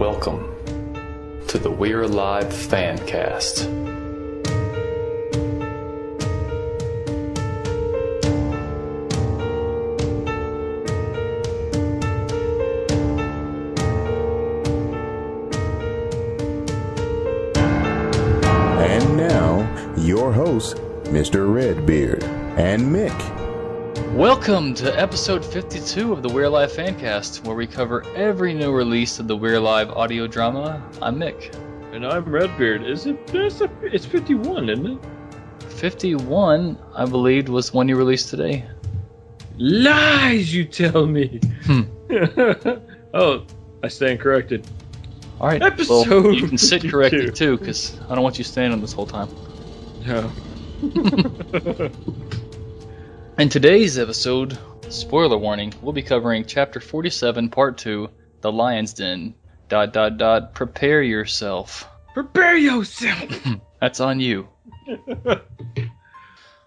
Welcome to the We're Live FanCast. And now, your hosts, Mr. RedBeard and Mick. Welcome to episode 52 of the We're Live FanCast, where we cover every new release of the We're Live audio drama. I'm Mick. And I'm RedBeard. It's 51, isn't it? 51, I believe, was one you released today. Lies, you tell me. Oh, I stand corrected. All right, Episode well, you can sit 52. corrected too, because I don't want you standing this whole time. No. In today's episode, spoiler warning, we'll be covering Chapter 47, Part 2, The Lion's Den. ... Prepare yourself. Prepare yourself. That's on you.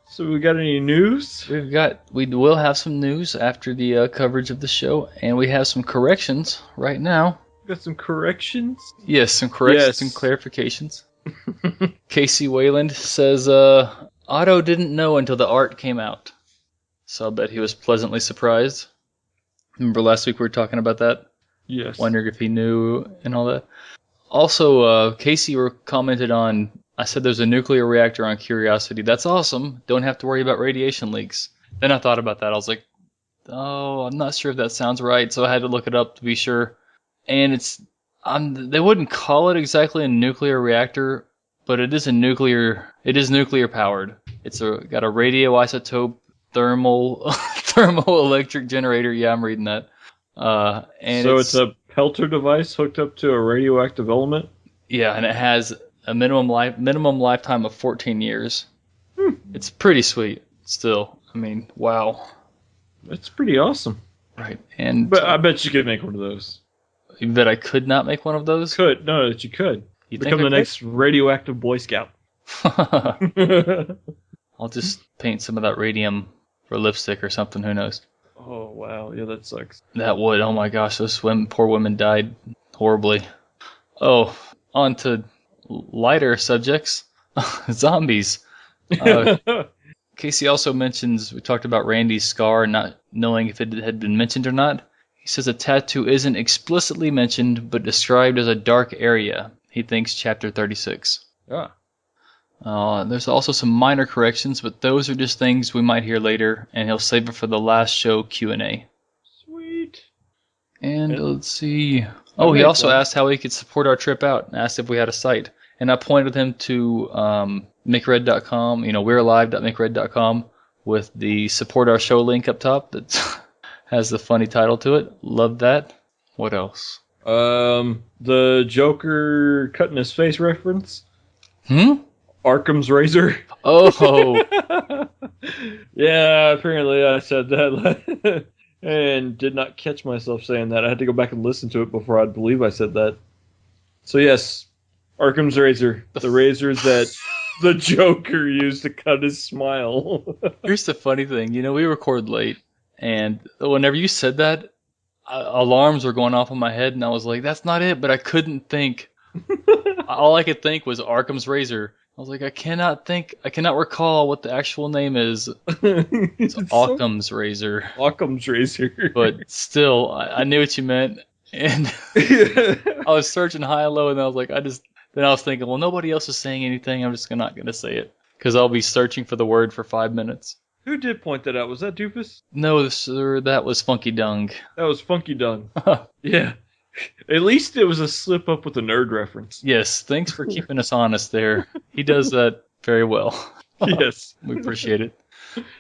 So we got any news? We will have some news after the coverage of the show, and we have some corrections right now. Got some corrections? Yes, some corrections and clarifications. Casey Wayland says Otto didn't know until the art came out. So I'll bet he was pleasantly surprised. Remember last week we were talking about that? Yes. Wondering if he knew and all that. Also, Casey commented on, I said there's a nuclear reactor on Curiosity. That's awesome. Don't have to worry about radiation leaks. Then I thought about that. I was like, oh, I'm not sure if that sounds right. So I had to look it up to be sure. And they wouldn't call it exactly a nuclear reactor, but it is nuclear powered. It's got a radioisotope thermoelectric generator. Yeah, I'm reading that. And so it's a pelter device hooked up to a radioactive element? Yeah, and it has a minimum lifetime of 14 years. It's pretty sweet still. I mean, wow. That's pretty awesome. Right. But I bet you could make one of those. You bet I could not make one of those? No, that you could. You Become the next radioactive Boy Scout. I'll just paint some of that radium for lipstick or something, who knows. Oh, wow. Yeah, that sucks. That would. Oh my gosh, those poor women died horribly. Oh, on to lighter subjects. Zombies. Casey also mentions, we talked about Randy's scar and not knowing if it had been mentioned or not. He says a tattoo isn't explicitly mentioned, but described as a dark area. He thinks Chapter 36. Yeah. There's also some minor corrections, but those are just things we might hear later, and he'll save it for the last show Q&A. Sweet. And let's see. Oh, he also asked how he could support our trip out, and asked if we had a site. And I pointed him to MickRed.com, we'realive.MickRed.com, with the support our show link up top that has the funny title to it. Love that. What else? The Joker cutting his face reference. Arkham's razor. Oh. Yeah, apparently I said that and did not catch myself saying that. I had to go back and listen to it before I'd believe I said that. So yes, Arkham's razor. The razor that the Joker used to cut his smile. Here's the funny thing. We record late, and whenever you said that, alarms were going off in my head, and I was like, that's not it, but I couldn't think. All I could think was Arkham's razor. I was like, I cannot recall what the actual name is. It's Occam's razor. Occam's razor. But still, I knew what you meant. And I was searching high and low, and I was like, then I was thinking, well, nobody else is saying anything. I'm just not going to say it. Because I'll be searching for the word for 5 minutes. Who did point that out? Was that Doofus? No, sir, that was Funky Dung. That was Funky Dung. Yeah. At least it was a slip up with a nerd reference. Yes, thanks for keeping us honest there. He does that very well. Yes. We appreciate it.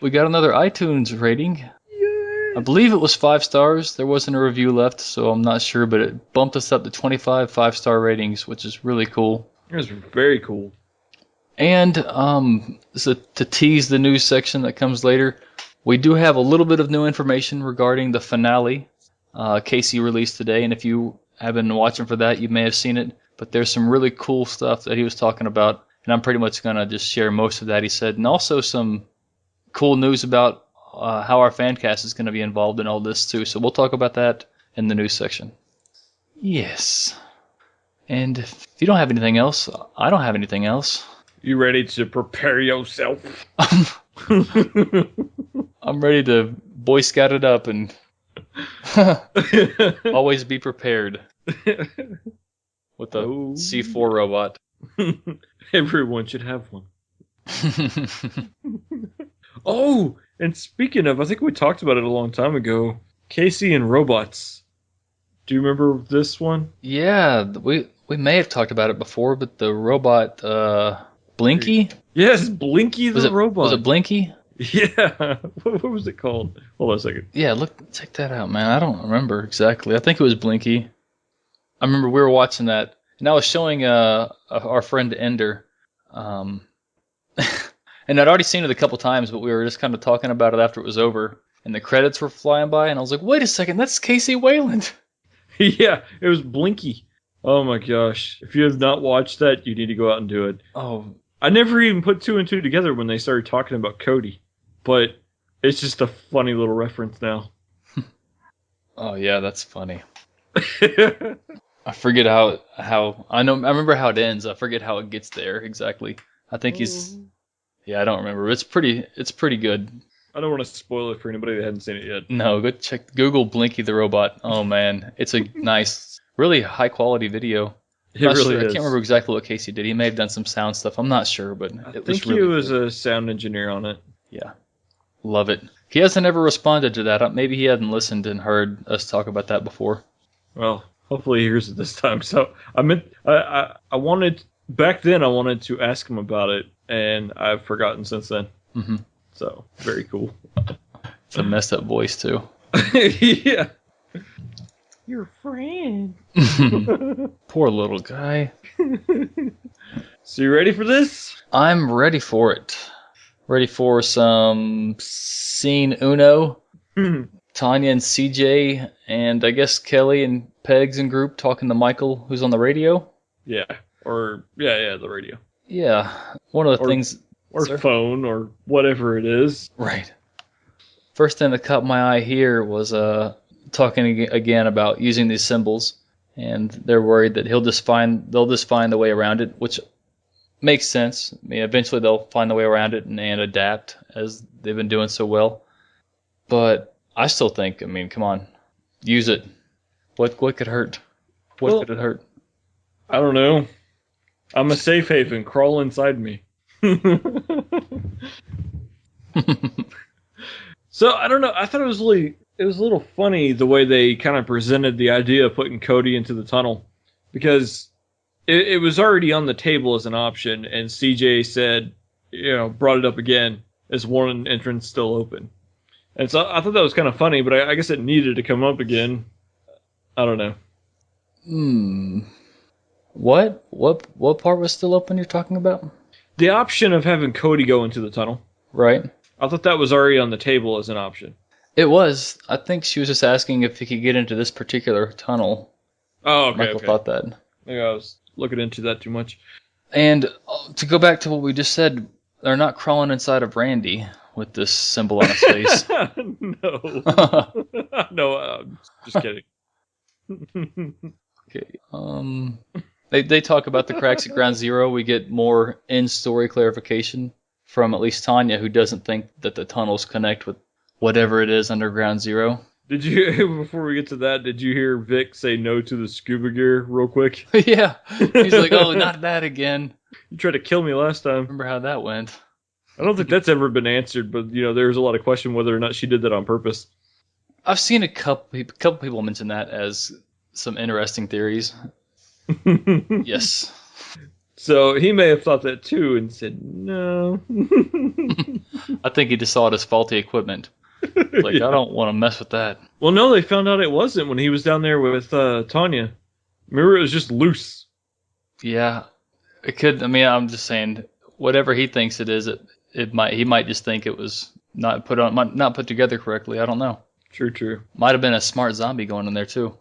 We got another iTunes rating. Yay. I believe it was 5 stars. There wasn't a review left, so I'm not sure, but it bumped us up to 25 5-star ratings, which is really cool. It was very cool. And so to tease the news section that comes later, we do have a little bit of new information regarding the finale Casey released today, and if you have been watching for that, you may have seen it, but there's some really cool stuff that he was talking about, and I'm pretty much going to just share most of that he said, and also some cool news about how our FanCast is going to be involved in all this too, so we'll talk about that in the news section. Yes. And if you don't have anything else, I don't have anything else. You ready to prepare yourself? I'm ready to Boy Scout it up and always be prepared with the C4 robot. Everyone should have one. Oh, and speaking of, I think we talked about it a long time ago. Casey and robots. Do you remember this one? Yeah, we may have talked about it before, but the robot, Blinky? Yes, Blinky the robot. Was it Blinky? Yeah. What was it called? Hold on a second. Yeah, check that out, man. I don't remember exactly. I think it was Blinky. I remember we were watching that, and I was showing our friend Ender. And I'd already seen it a couple times, but we were just kind of talking about it after it was over, and the credits were flying by, and I was like, wait a second, that's Casey Wayland. Yeah, it was Blinky. Oh my gosh. If you have not watched that, you need to go out and do it. Oh, I never even put two and two together when they started talking about Cody, but it's just a funny little reference now. Oh yeah, that's funny. I forget how I remember how it ends. I forget how it gets there exactly. I think yeah, I don't remember. It's pretty good. I don't want to spoil it for anybody that hasn't seen it yet. No, go Google Blinky the robot. Oh man, it's a nice, really high quality video. It really is. I can't remember exactly what Casey did. He may have done some sound stuff. I'm not sure, but I think he was a sound engineer on it. Yeah, love it. He hasn't ever responded to that. Maybe he hadn't listened and heard us talk about that before. Well, hopefully he hears it this time. So I wanted back then. I wanted to ask him about it, and I've forgotten since then. Mm-hmm. So very cool. It's a messed up voice too. Yeah. Your friend. Poor little guy. So you ready for this? I'm ready for it. Ready for some scene uno. Tanya and CJ, and I guess Kelly and Pegs and group talking to Michael, who's on the radio. Yeah. Or the radio. Yeah. One of the things. Or phone, or whatever it is. Right. First thing that caught my eye here was talking again about using these symbols, and they're worried that they'll just find the way around it, which makes sense. I mean, eventually they'll find the way around it and adapt, as they've been doing so well. But I still think, I mean, come on, use it. What could hurt? What could it hurt? I don't know. I'm a safe haven. Crawl inside me. So I don't know. I thought it was a little funny the way they kind of presented the idea of putting Cody into the tunnel, because it was already on the table as an option, and CJ said, brought it up again as one entrance still open, and so I thought that was kind of funny, but I guess it needed to come up again. I don't know. What part was still open you're talking about? The option of having Cody go into the tunnel. Right. I thought that was already on the table as an option. It was. I think she was just asking if he could get into this particular tunnel. Oh, okay. Michael thought that. Maybe I was looking into that too much. And to go back to what we just said, they're not crawling inside of Randy with this symbol on his face. No. No, I'm just kidding. Okay. They talk about the cracks at Ground Zero. We get more in-story clarification from at least Tanya, who doesn't think that the tunnels connect with whatever it is under Ground Zero. Did you, before we get to that, did you hear Vic say no to the scuba gear real quick? Yeah. He's like, oh, not that again. You tried to kill me last time. Remember how that went. I don't think that's ever been answered, but, there's a lot of question whether or not she did that on purpose. I've seen a couple people mention that as some interesting theories. Yes. So he may have thought that too and said no. I think he just saw it as faulty equipment. Like, yeah. I don't want to mess with that. Well, no, they found out it wasn't when he was down there with Tanya. Remember, it was just loose. Yeah, it could. I mean, I'm just saying, whatever he thinks it is, he might just think it was not put together correctly. I don't know. True. Might have been a smart zombie going in there too.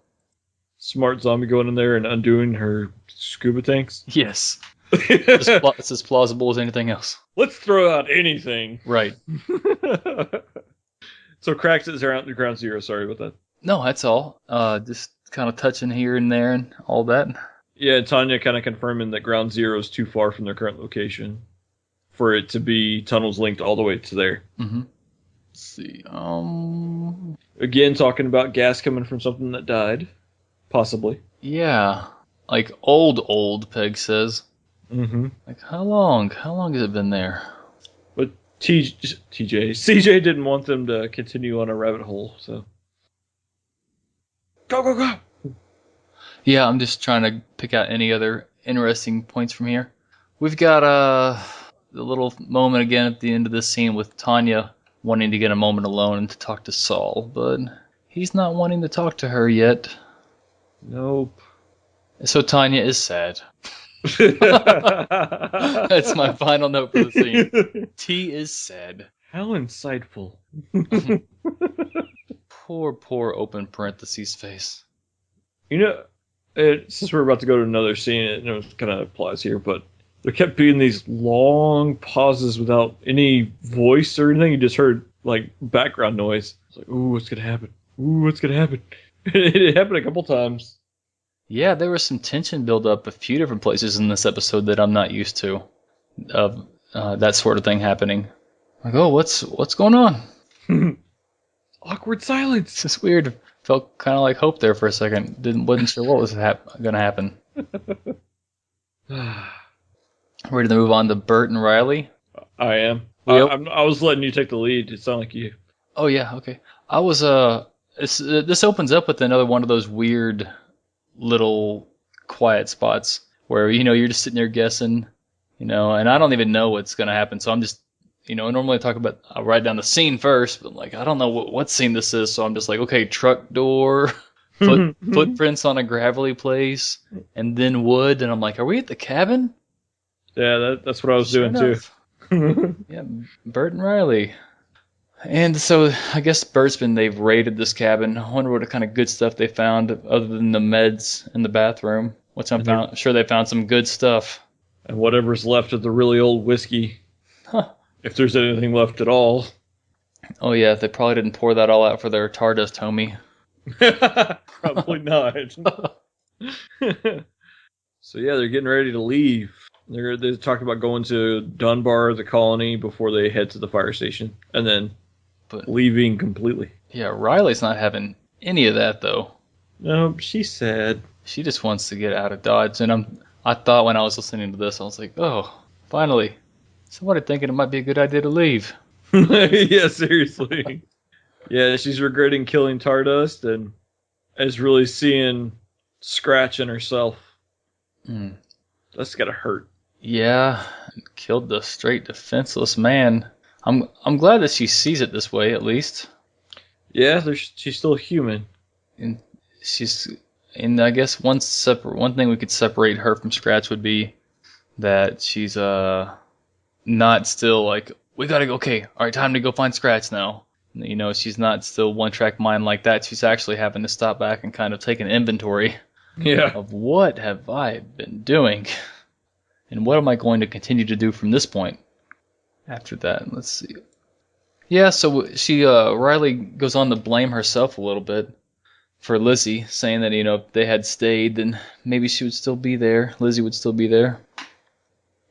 Smart zombie going in there and undoing her scuba tanks? Yes. It's as plausible as anything else. Let's throw out anything. Right. So cracks at Ground Zero. Sorry about that. No, that's all. Just kind of touching here and there and all that. Yeah, Tanya kind of confirming that Ground Zero is too far from their current location for it to be tunnels linked all the way to there. Mm-hmm. Let's see. Again, talking about gas coming from something that died, possibly. Yeah, like old. Peg says. Mm-hmm. Like how long? How long has it been there? But CJ didn't want them to continue on a rabbit hole, so go. Yeah, I'm just trying to pick out any other interesting points from here. We've got the little moment again at the end of this scene with Tanya wanting to get a moment alone and to talk to Saul, but he's not wanting to talk to her yet. Nope. So Tanya is sad. That's my final note for the scene. T is sad. How insightful. Poor open parentheses face. You know, since we're about to go to another scene, it kind of applies here, but there kept being these long pauses without any voice or anything. You just heard, like, background noise. It's like, ooh, what's going to happen? Ooh, what's going to happen? It happened a couple times. Yeah, there was some tension build up a few different places in this episode that I'm not used to of that sort of thing happening. Like, oh, what's going on? Awkward silence. It's just weird. Felt kind of like hope there for a second. Wasn't sure what was going to happen. Ready to move on to Bert and Riley? I am. Yep. I was letting you take the lead. It sounded like you. Oh yeah, okay. I was this opens up with another one of those weird little quiet spots where you're just sitting there guessing, and I don't even know what's going to happen. So I'm just, normally I'll write down the scene first, but like I don't know what scene this is, so I'm just like, okay, truck door, footprints on a gravelly place, and then wood, and I'm like, are we at the cabin? Yeah, that's what I was doing too. Yeah, Bert and Riley. And so I guess they've raided this cabin. I wonder what kind of good stuff they found other than the meds in the bathroom. Sure they found some good stuff. And whatever's left of the really old whiskey. Huh. If there's anything left at all. Oh yeah, they probably didn't pour that all out for their Stardust homie. Probably not. So yeah, they're getting ready to leave. They're talking about going to Dunbar, the colony, before they head to the fire station. And then leaving completely. Yeah, Riley's not having any of that, though. No, she's sad. She just wants to get out of Dodge. And I thought when I was listening to this, I was like, oh, finally. Somebody thinking it might be a good idea to leave. Yeah, seriously. Yeah, she's regretting killing Stardust and is really seeing Scratch in herself. That's gotta hurt. Yeah, killed the straight defenseless man. I'm glad that she sees it this way, at least. Yeah, she's still human. And I guess one thing we could separate her from Scratch would be that she's not still like, we gotta go, okay, alright, time to go find Scratch now. She's not still one-track mind like that. She's actually having to stop back and kind of take an inventory of what have I been doing? And what am I going to continue to do from this point? After that, let's see. Yeah, so Riley goes on to blame herself a little bit for Lizzie, saying that, if they had stayed, then maybe she would still be there. Lizzie would still be there.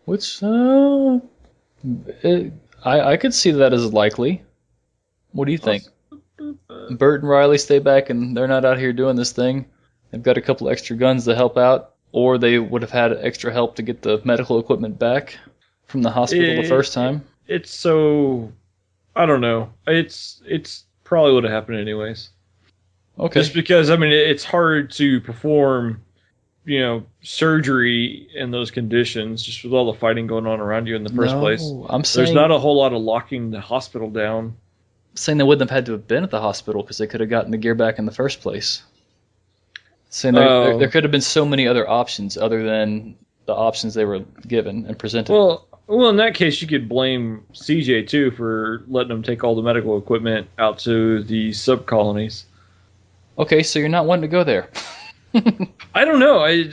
Which, I could see that as likely. What do you think? Bert and Riley stay back and they're not out here doing this thing. They've got a couple extra guns to help out, or they would have had extra help to get the medical equipment back from the hospital the first time. It's so... I don't know. It's probably would have happened anyways. Okay. Just because, it's hard to perform, surgery in those conditions, just with all the fighting going on around you in the first place. There's not a whole lot of locking the hospital down. I'm saying they wouldn't have had to have been at the hospital because they could have gotten the gear back in the first place. Saying there could have been so many other options other than the options they were given and presented. Well, in that case, you could blame CJ too for letting them take all the medical equipment out to the sub-colonies. Okay, so you're not wanting to go there. I don't know. I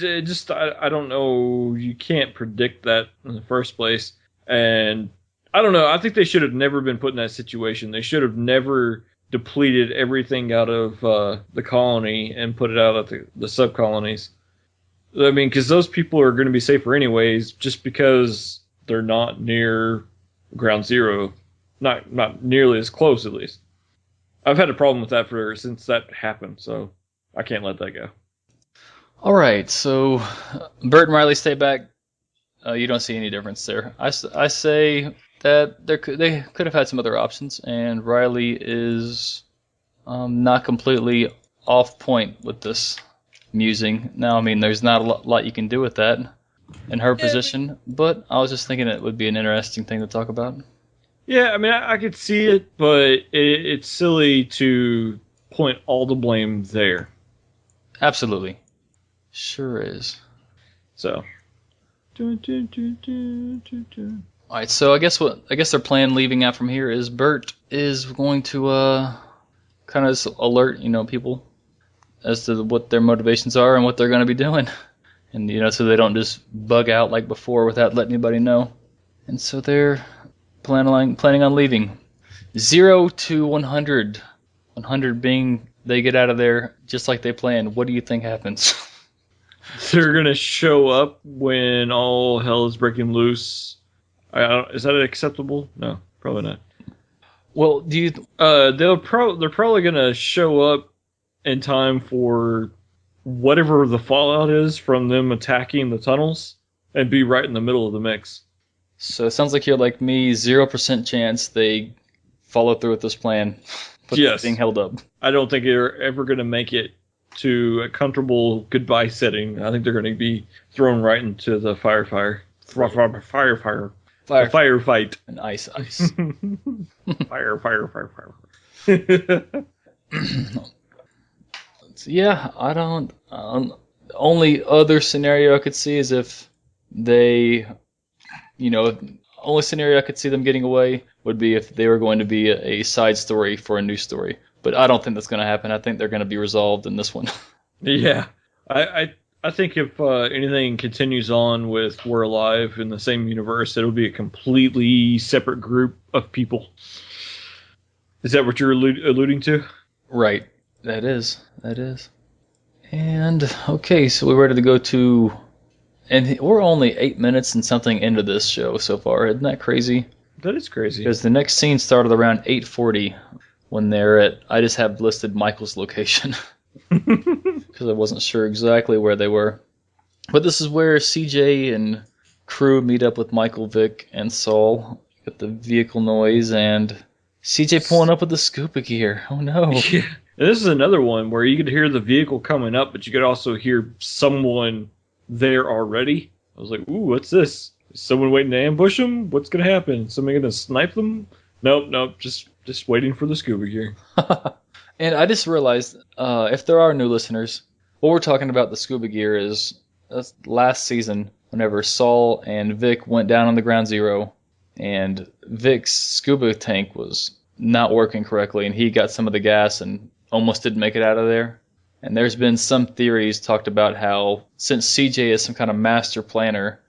don't know. You can't predict that in the first place. And I don't know. I think they should have never been put in that situation. They should have never depleted everything out of the colony and put it out at the sub-colonies. I mean, because those people are going to be safer anyways, just because they're not near ground zero. Not nearly as close, at least. I've had a problem with that since that happened, so I can't let that go. All right, so Bert and Riley stay back. You don't see any difference there. I say that they could have had some other options, and Riley is not completely off point with this musing. Now, I mean, there's not a lot you can do with that in her position, but I was just thinking it would be an interesting thing to talk about. Yeah, I mean, I could see it, but it's silly to point all the blame there. Absolutely. Sure is. So. Alright, so I guess their plan leaving out from here is Bert is going to kind of alert, people as to what their motivations are and what they're going to be doing. And, so they don't just bug out like before without letting anybody know. And so they're planning on leaving. 0 to 100. 100 being they get out of there just like they planned. What do you think happens? They're going to show up when all hell is breaking loose. Is that acceptable? No, probably not. Well, do you... they're probably going to show up in time for whatever the fallout is from them attacking the tunnels and be right in the middle of the mix. So it sounds like you're like me, 0% chance they follow through with this plan. Yes. Being held up. I don't think they're ever going to make it to a comfortable goodbye setting. I think they're going to be thrown right into the firefight. And ice. Fire. Yeah, I don't... the only other scenario I could see is if they... only scenario I could see them getting away would be if they were going to be a side story for a new story. But I don't think that's going to happen. I think they're going to be resolved in this one. Yeah. I think if anything continues on with We're Alive in the same universe, it'll be a completely separate group of people. Is that what you're alluding to? Right. That is. And, okay, so we're ready to go to... And we're only 8 minutes and something into this show so far. Isn't that crazy? That is crazy. Because the next scene started around 8:40 when they're at... I just have listed Michael's location. Because I wasn't sure exactly where they were. But this is where CJ and crew meet up with Michael, Vic, and Saul. Get the vehicle noise and CJ pulling up with the scuba gear. Oh no. Yeah. And this is another one where you could hear the vehicle coming up, but you could also hear someone there already. I was like, ooh, what's this? Is someone waiting to ambush them? What's going to happen? Somebody going to snipe them? Nope, just waiting for the scuba gear. And I just realized, if there are new listeners, what we're talking about the scuba gear is last season, whenever Saul and Vic went down on the ground zero, and Vic's scuba tank was not working correctly, and he got some of the gas and almost didn't make it out of there. And there's been some theories talked about how, since CJ is some kind of master planner,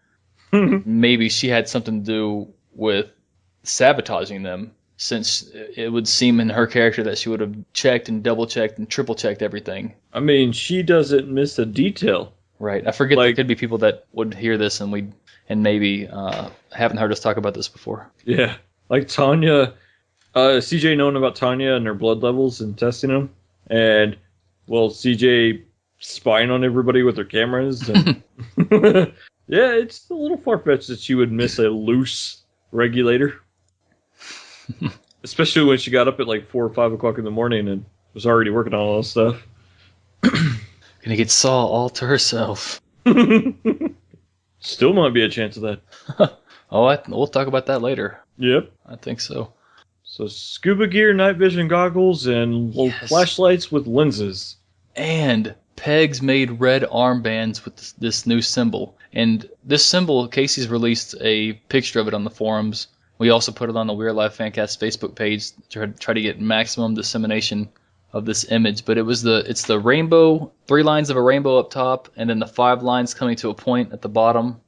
maybe she had something to do with sabotaging them, since it would seem in her character that she would have checked and double-checked and triple-checked everything. I mean, she doesn't miss a detail. Right. I forget there could be people that would hear this and maybe haven't heard us talk about this before. Yeah. Like Tanya, CJ knowing about Tanya and her blood levels and testing them, and, well, CJ spying on everybody with her cameras. And yeah, it's a little far-fetched that she would miss a loose regulator. Especially when she got up at like 4 or 5 o'clock in the morning and was already working on all this stuff. Gonna get Saul all to herself. Still might be a chance of that. We'll talk about that later. Yep. I think so. So scuba gear, night vision goggles, and little flashlights with lenses. And Pegs made red armbands with this new symbol. And this symbol, Casey's released a picture of it on the forums. We also put it on the We're Alive FanCast Facebook page to try to get maximum dissemination of this image. But it's the rainbow, 3 lines of a rainbow up top, and then the 5 lines coming to a point at the bottom.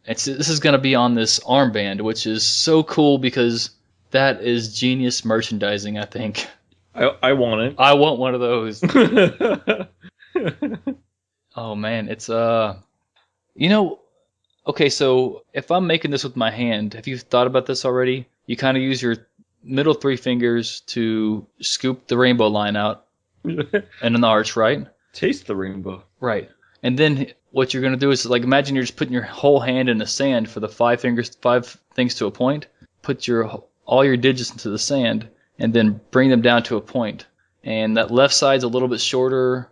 This is going to be on this armband, which is so cool because that is genius merchandising, I think. I want it. I want one of those. Oh man, it's okay, so if I'm making this with my hand, have you thought about this already? You kind of use your middle three fingers to scoop the rainbow line out and an arch, right? Taste the rainbow. Right. And then what you're going to do is, like, imagine you're just putting your whole hand in the sand for the five things to a point. Put all your digits into the sand and then bring them down to a point. And that left side's a little bit shorter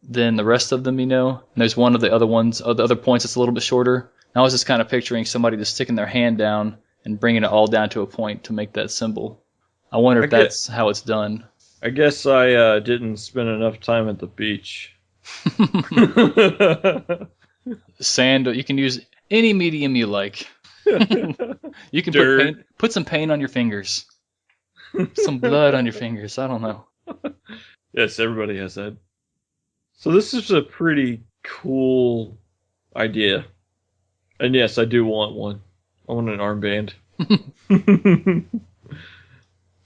than the rest of them, And there's one of the other points that's a little bit shorter. I was just kind of picturing somebody just sticking their hand down and bringing it all down to a point to make that symbol. I wonder if that's how it's done. I guess I didn't spend enough time at the beach. Sand, you can use any medium you like. You can put some paint on your fingers. Some blood on your fingers. I don't know. Yes, everybody has that. So this is a pretty cool idea. And yes, I do want one. I want an armband.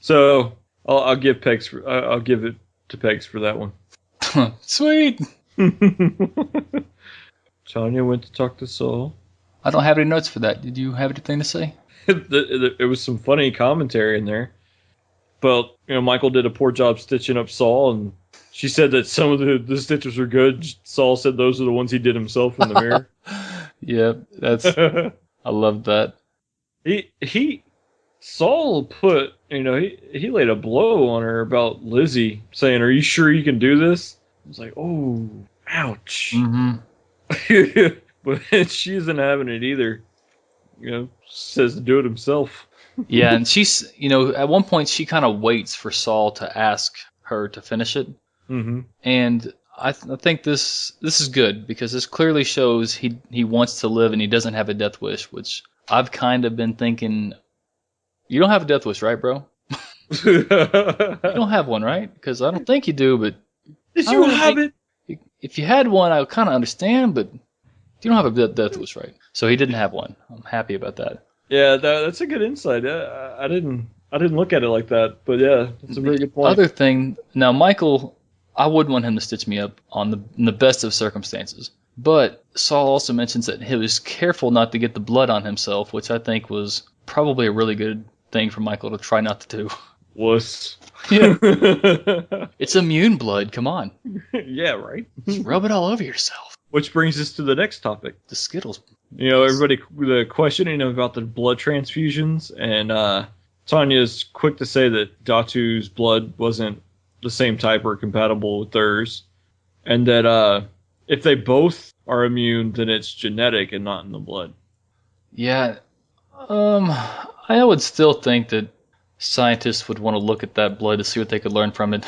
So I'll give it to Pegs for that one. Sweet. Tanya went to talk to Saul. I don't have any notes for that. Did you have anything to say? It was some funny commentary in there. But Michael did a poor job stitching up Saul, and she said that some of the stitches were good. Saul said those are the ones he did himself in the mirror. Yeah, I love that. Saul put, he laid a blow on her about Lizzie, saying, "Are you sure you can do this?" I was like, "Oh, ouch." Mm-hmm. But she isn't having it either. Says to do it himself. Yeah, and she's, at one point she kind of waits for Saul to ask her to finish it. Mm-hmm. And I think this is good because this clearly shows he wants to live and he doesn't have a death wish, which I've kind of been thinking. You don't have a death wish, right, bro? You don't have one, right? Because I don't think you do, but if you have it, if you had one, I would kind of understand, but you don't have a death wish, right? So he didn't have one. I'm happy about that. Yeah, that's a good insight. I didn't look at it like that, but yeah, that's a very good point. Other thing, now Michael, I would want him to stitch me up in the best of circumstances, but Saul also mentions that he was careful not to get the blood on himself, which I think was probably a really good thing for Michael to try not to do. Wuss. Yeah. It's immune blood. Come on. Yeah, right. Just rub it all over yourself. Which brings us to the next topic. The Skittles. Everybody the questioning about the blood transfusions, and Tanya's quick to say that Datu's blood wasn't the same type or compatible with theirs, and that if they both are immune, then it's genetic and not in the blood. Yeah. I would still think that scientists would want to look at that blood to see what they could learn from it.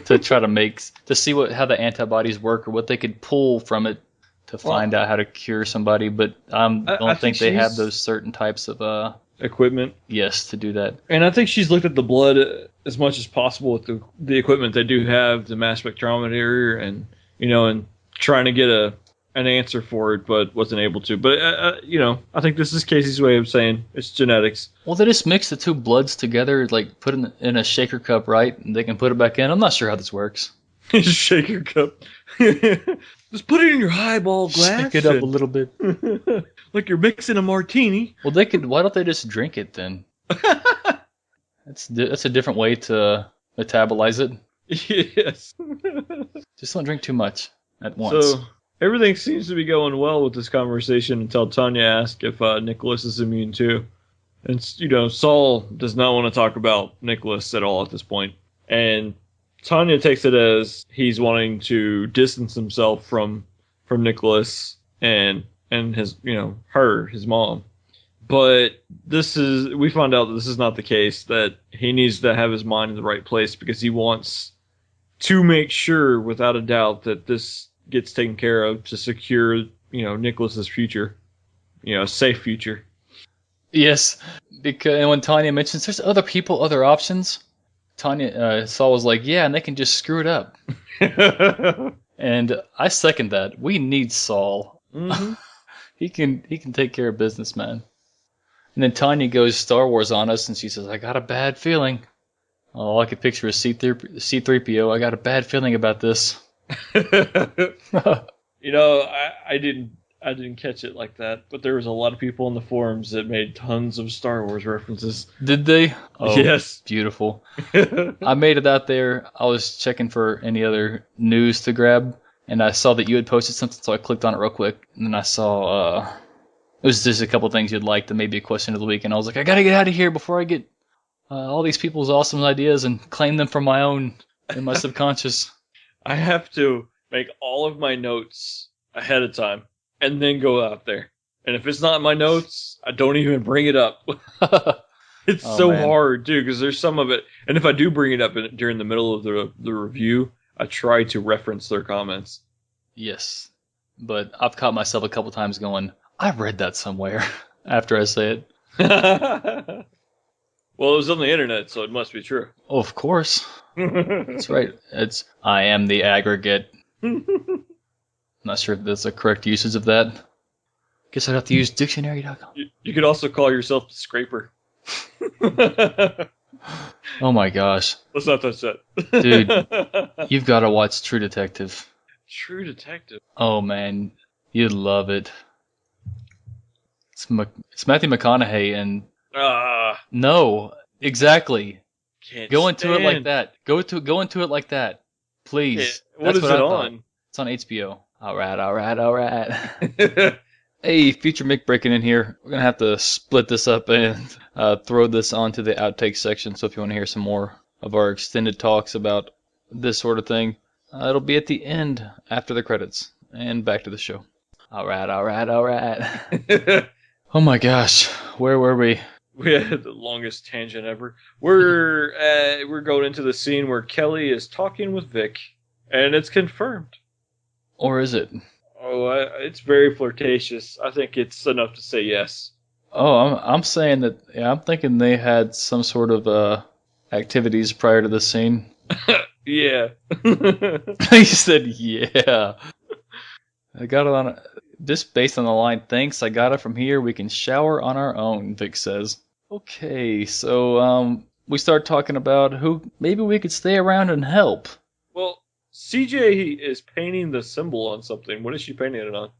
To try to see how the antibodies work or what they could pull from it to find out how to cure somebody, but I don't think they have those certain types of equipment. Yes, to do that. And I think she's looked at the blood as much as possible with the equipment they do have, the mass spectrometer, and and trying to get an answer for it, but wasn't able to. But I think this is Casey's way of saying it's genetics. Well, they just mix the two bloods together, like put it in a shaker cup, right? And they can put it back in. I'm not sure how this works. Shaker cup. Just put it in your highball glass. Shake it up a little bit. Like you're mixing a martini. Well, why don't they just drink it then? That's a different way to metabolize it. Yes. Just don't drink too much at once. So everything seems to be going well with this conversation until Tanya asks if Nicholas is immune too. And Saul does not want to talk about Nicholas at all at this point. And Tanya takes it as he's wanting to distance himself from Nicholas and his his mom. But we found out that this is not the case, that he needs to have his mind in the right place because he wants to make sure without a doubt that this gets taken care of to secure, Nicholas's future, a safe future. Yes, because when Tanya mentions there's other people, other options, Saul was like, yeah, and they can just screw it up. And I second that. We need Saul. Mm-hmm. He can take care of business, man. And then Tanya goes Star Wars on us, and she says, I got a bad feeling. All I could picture is C-3PO. I got a bad feeling about this. You know, I didn't catch it like that, but there was a lot of people in the forums that made tons of Star Wars references. Did they? Oh, yes. Beautiful. I made it out there. I was checking for any other news to grab, and I saw that you had posted something, so I clicked on it real quick, and then I saw it was just a couple things you'd liked and maybe a question of the week, and I was like, I gotta get out of here before I get all these people's awesome ideas and claim them for my own in my subconscious. I have to make all of my notes ahead of time and then go out there. And if it's not in my notes, I don't even bring it up. It's so hard, too, because there's some of it. And if I do bring it up during the middle of the review, I try to reference their comments. Yes. But I've caught myself a couple times going, I read that somewhere after I say it. Well, it was on the internet, so it must be true. Oh, of course. That's right. I am the aggregate. Not sure if that's a correct usage of that. Guess I'd have to use dictionary.com. You could also call yourself the scraper. Oh my gosh. Let's not touch that. Dude, you've got to watch True Detective. True Detective? Oh man, you'd love it. It's Matthew McConaughey and... No, exactly. Go into it like that. Go into it like that. Please. What is it on? It's on HBO. All right. Hey, Future Mick breaking in here. We're going to have to split this up and throw this onto the Outtakes section. So if you want to hear some more of our extended talks about this sort of thing, it'll be at the end after the credits. And back to the show. All right. Oh my gosh. Where were we? We had the longest tangent ever. We're going into the scene where Kelly is talking with Vic, and it's confirmed. Or is it? Oh, it's very flirtatious. I think it's enough to say yes. Oh, I'm saying that. Yeah, I'm thinking they had some sort of activities prior to this scene. Yeah. He said, "Yeah." I got it on. Just based on the line, "Thanks, I got it from here. We can shower on our own," Vic says. Okay, so we start talking about who maybe we could stay around and help. Well, CJ is painting the symbol on something. What is she painting it on?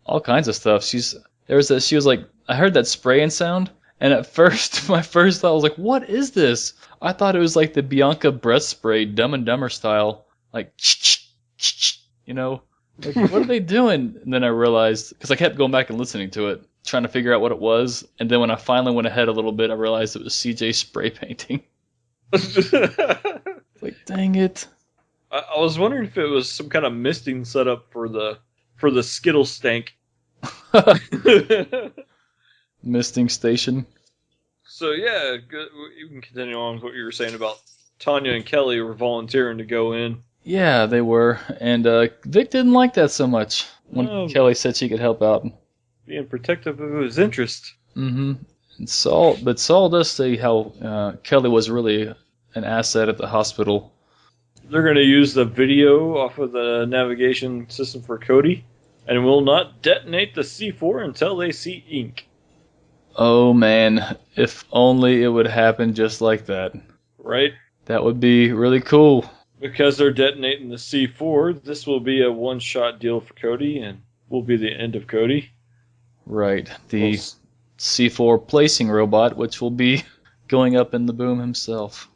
All kinds of stuff. She was like, I heard that spraying sound, and at first, my first thought was like, what is this? I thought it was like the Bianca breath spray, Dumb and Dumber style, like, you know, like what are they doing? And then I realized, because I kept going back and listening to it, trying to figure out what it was, and then when I finally went ahead a little bit, I realized it was CJ spray painting. Like, dang it. I was wondering if it was some kind of misting setup for the Skittle stank. Misting station. So yeah, good. You can continue on with what you were saying about Tanya and Kelly were volunteering to go in. Yeah, they were, and Vic didn't like that so much when Kelly said she could help out. Being protective of his interest. Mm-hmm. And Saul does say how Kelly was really an asset at the hospital. They're going to use the video off of the navigation system for Cody, and will not detonate the C4 until they see ink. Oh man, if only it would happen just like that. Right? That would be really cool. Because they're detonating the C4, this will be a one-shot deal for Cody, and will be the end of Cody. Right. The C4 placing robot, which will be going up in the boom himself.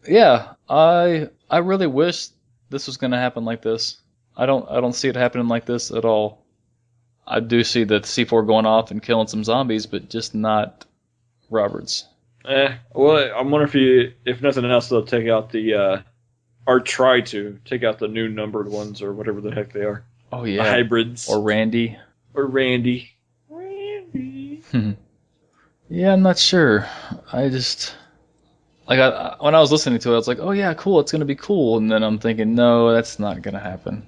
Yeah, I really wish this was going to happen like this. I don't see it happening like this at all. I do see the C4 going off and killing some zombies, but just not Roberts. Well, I'm wondering if nothing else, they'll take out or try to take out the new numbered ones or whatever the heck they are. Oh yeah, the hybrids. Or Randy. Randy. Yeah, I'm not sure. I just when I was listening to it, I was like, oh yeah, cool, it's gonna be cool, and then I'm thinking, no, that's not gonna happen.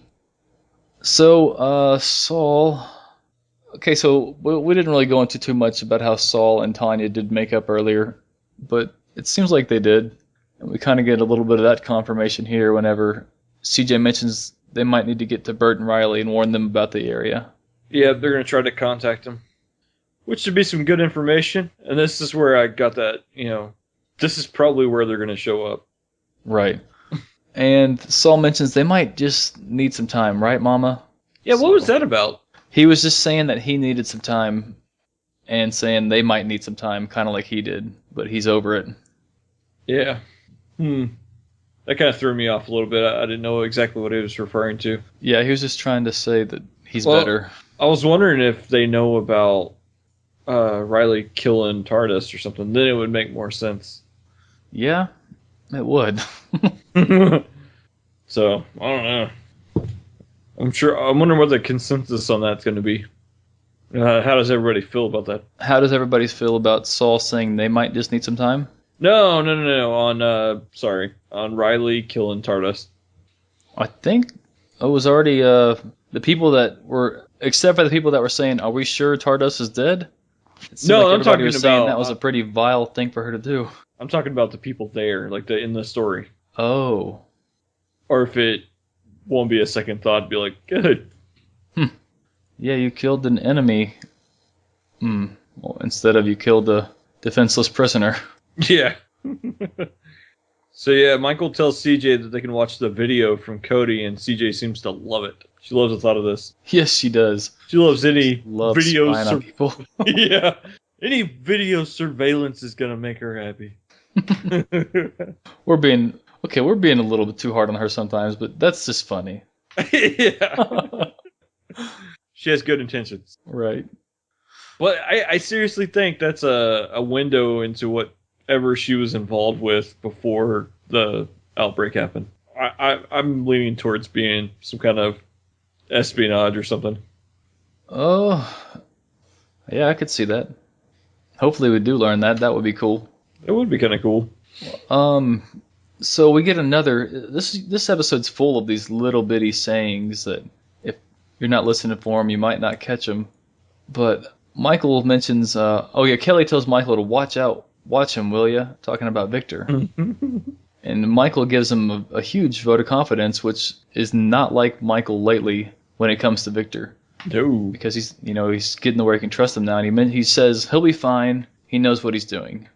So Saul. Okay, so we didn't really go into too much about how Saul and Tanya did make up earlier, but it seems like they did. And we kind of get a little bit of that confirmation here whenever CJ mentions they might need to get to Bert and Riley and warn them about the area. Yeah, they're going to try to contact him, which should be some good information. And this is where I got that, this is probably where they're going to show up. Right. And Saul mentions they might just need some time, right, Mama? Yeah, what was that about? He was just saying that he needed some time and saying they might need some time, kind of like he did, but he's over it. Yeah. That kind of threw me off a little bit. I didn't know exactly what he was referring to. Yeah, he was just trying to say that he's better. I was wondering if they know about Riley killing Tardust or something. Then it would make more sense. Yeah, it would. So, I don't know. I'm wondering what the consensus on that's going to be. How does everybody feel about that? How does everybody feel about Saul saying they might just need some time? No. On Riley killing Tardust. I think it was already the people that were, except for the people that were saying, "Are we sure Tardust is dead?" It seemed like I'm everybody talking was saying about that was a pretty vile thing for her to do. I'm talking about the people there, like in the story. Oh. Or if it won't be a second thought, be like, good. Yeah, you killed an enemy. Well, instead of you killed a defenseless prisoner. Yeah. So yeah, Michael tells CJ that they can watch the video from Cody, and CJ seems to love it. She loves the thought of this. Yes, she does. She loves any Loves video spying on people. Yeah. Any video surveillance is gonna make her happy. We're being a little bit too hard on her sometimes, but that's just funny. Yeah. She has good intentions. Right. But I seriously think that's a window into whatever she was involved with before the outbreak happened. I'm leaning towards being some kind of espionage or something. Oh, yeah, I could see that. Hopefully we do learn that. That would be cool. It would be kind of cool. So we get another. This episode's full of these little bitty sayings that if you're not listening for them, you might not catch them. But Michael mentions, Kelly tells Michael to watch him, will ya? Talking about Victor. And Michael gives him a huge vote of confidence, which is not like Michael lately when it comes to Victor. No. Because he's getting to where he can trust him now, and he says he'll be fine. He knows what he's doing.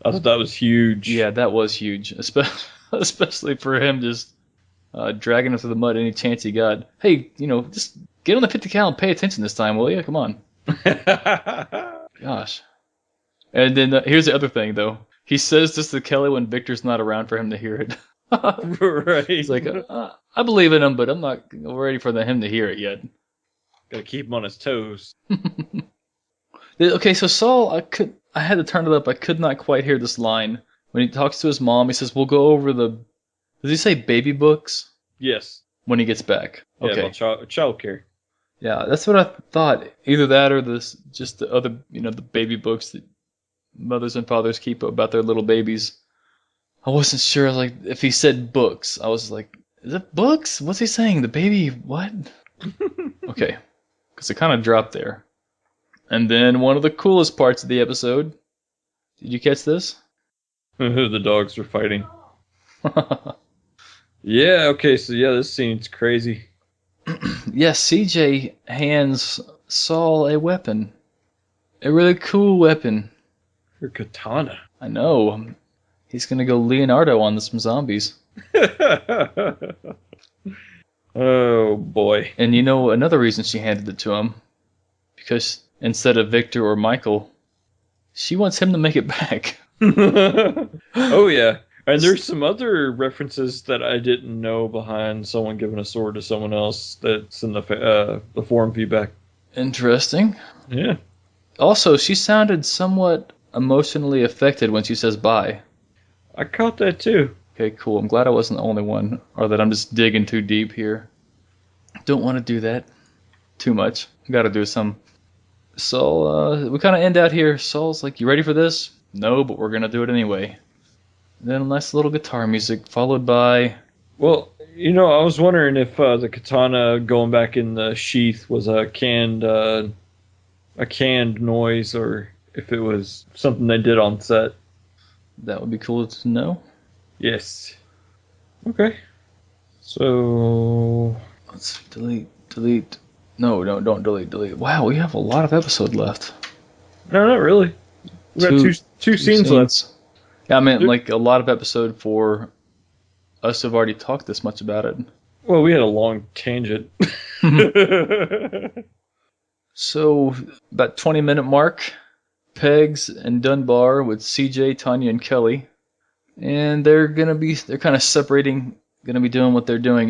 I thought that was huge. Yeah, that was huge, especially for him just dragging him through the mud any chance he got. Hey, just get on the 50 cal and pay attention this time, will you? Come on. Gosh. And then here's the other thing, though. He says this to Kelly when Victor's not around for him to hear it. Right. He's like, I believe in him, but I'm not ready for him to hear it yet. Gotta keep him on his toes. Okay, so Saul, I had to turn it up. I could not quite hear this line. When he talks to his mom, he says, we'll go over does he say baby books? Yes. When he gets back. Okay. Yeah, about child care. Yeah, that's what I thought. Either that or just the other, the baby books that mothers and fathers keep about their little babies. I wasn't sure, like, if he said books. I was like, is it books? What's he saying? The baby, what? Okay. Because it kind of dropped there. And then one of the coolest parts of the episode. Did you catch this? The dogs are fighting. Yeah, okay, so yeah, this scene's crazy. Yes, CJ hands Saul a weapon. A really cool weapon. Her katana. I know. He's going to go Leonardo on some zombies. Oh, boy. And another reason she handed it to him? Because instead of Victor or Michael, she wants him to make it back. Oh, yeah. And there's some other references that I didn't know behind someone giving a sword to someone else that's in the forum feedback. Interesting. Yeah. Also, she sounded somewhat emotionally affected when she says bye. I caught that too. Okay, cool. I'm glad I wasn't the only one, or that I'm just digging too deep here. Don't want to do that too much. Got to do some. So, we kind of end out here. Saul's like, you ready for this? No, but we're going to do it anyway. Then a nice little guitar music, followed by... Well, I was wondering if the katana going back in the sheath was a canned noise, or if it was something they did on set. That would be cool to know. Yes. Okay. So... Let's delete. No, don't delete. Wow, we have a lot of episode left. No, not really. We got two scenes left. Yeah, I meant like a lot of episode for us have already talked this much about it. Well, we had a long tangent. So, about 20-minute mark, Pegs and Dunbar with CJ, Tanya, and Kelly. And they're kind of separating, gonna be doing what they're doing.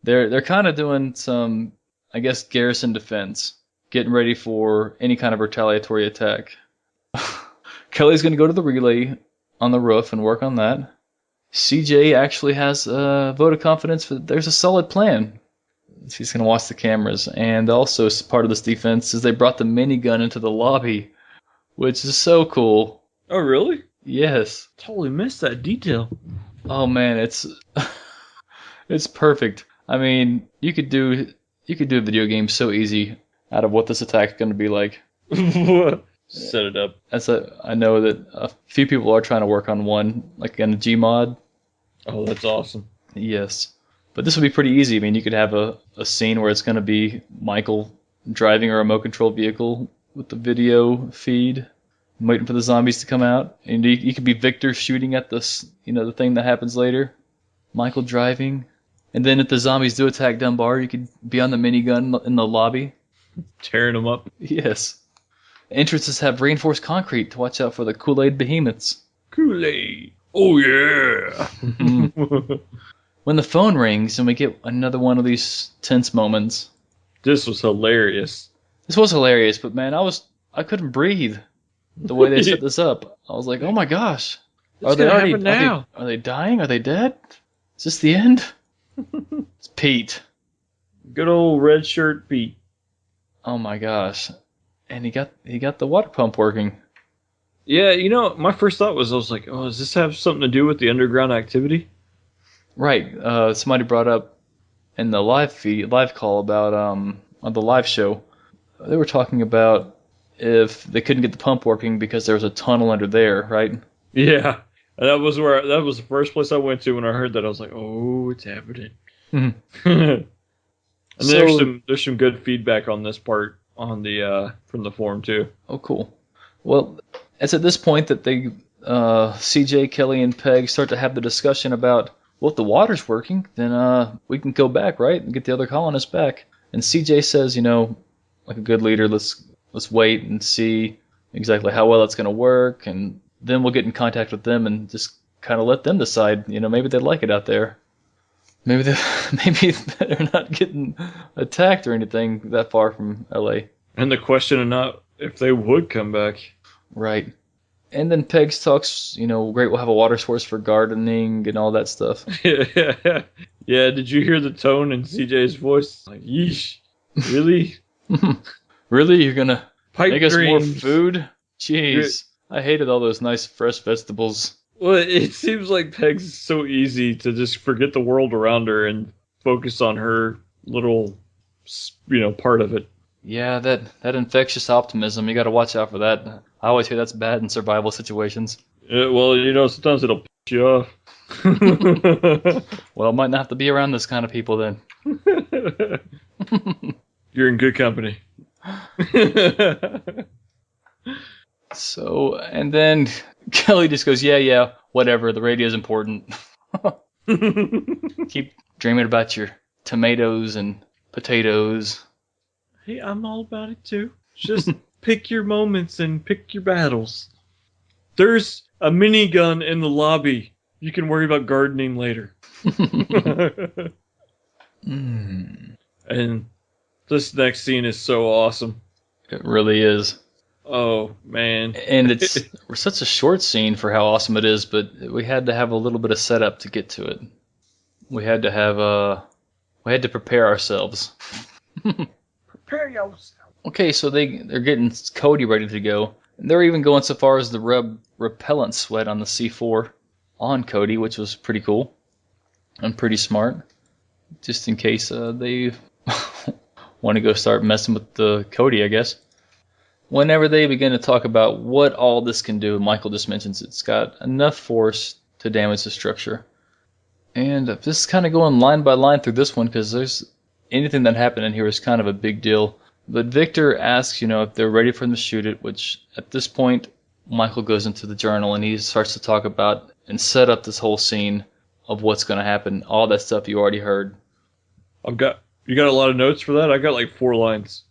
They're kind of doing some, I guess, garrison defense, getting ready for any kind of retaliatory attack. Kelly's gonna go to the relay on the roof and work on that. CJ actually has a vote of confidence there's a solid plan. She's going to watch the cameras. And also, as part of this defense, is they brought the minigun into the lobby, which is so cool. Oh, really? Yes. Totally missed that detail. Oh man, it's perfect. I mean, you could do a video game so easy out of what this attack is going to be like. Set it up. I know that a few people are trying to work on one, like in a Gmod. Oh, that's awesome. Yes. But this would be pretty easy. I mean, you could have a scene where it's going to be Michael driving a remote control vehicle with the video feed, waiting for the zombies to come out. And you could be Victor shooting at this, the thing that happens later. Michael driving. And then if the zombies do attack Dunbar, you could be on the minigun in the lobby. Tearing them up. Yes. Entrances have reinforced concrete to watch out for the Kool-Aid behemoths. Kool-Aid. Oh, yeah. When the phone rings and we get another one of these tense moments. This was hilarious. This was hilarious, but man, I couldn't breathe the way they set this up. I was like, oh my gosh. Are they dying? Are they dead? Is this the end? It's Pete. Good old red shirt Pete. Oh my gosh. And he got the water pump working. Yeah, my first thought was, I was like, oh, does this have something to do with the underground activity? Right. Somebody brought up in the live call about on the live show, they were talking about if they couldn't get the pump working because there was a tunnel under there, right? Yeah. That was the first place I went to when I heard that. I was like, oh, it's happening. Mm-hmm. And there's some good feedback on this part on the from the forum too. Oh, cool. Well, it's at this point that they CJ, Kelly, and Peg start to have the discussion about, well, if the water's working, then we can go back, right, and get the other colonists back. And CJ says, like a good leader, let's wait and see exactly how well it's going to work, and then we'll get in contact with them and just kind of let them decide. Maybe they like it out there. Maybe they're not getting attacked or anything that far from LA. And the question of not if they would come back. Right. And then Pegs talks, great, we'll have a water source for gardening and all that stuff. Yeah, did you hear the tone in CJ's voice? Like, yeesh, really? Really? You're going to make us more dreams. food? Jeez, I hated all those nice fresh vegetables. Well, it seems like Peg's so easy to just forget the world around her and focus on her little, part of it. Yeah, that infectious optimism, you got to watch out for that. I always hear that's bad in survival situations. Yeah, well, sometimes it'll piss you off. Well, might not have to be around this kind of people then. You're in good company. So, and then Kelly just goes, yeah, whatever, the radio's important. Keep dreaming about your tomatoes and potatoes. Hey, I'm all about it too. Just pick your moments and pick your battles. There's a minigun in the lobby. You can worry about gardening later. And this next scene is so awesome. It really is. Oh, man. And it's such a short scene for how awesome it is, but we had to have a little bit of setup to get to it. We had to prepare ourselves. Prepare yourself. Okay, so they're getting Cody ready to go. And they're even going so far as to rub repellent sweat on the C4 on Cody, which was pretty cool and pretty smart, just in case they want to go start messing with the Cody, I guess. Whenever they begin to talk about what all this can do, Michael just mentions it's got enough force to damage the structure. And this is kind of going line by line through this one because there's anything that happened in here is kind of a big deal. But Victor asks, if they're ready for them to shoot it, which at this point, Michael goes into the journal and he starts to talk about and set up this whole scene of what's going to happen. All that stuff you already heard. You got a lot of notes for that? I got like 4 lines.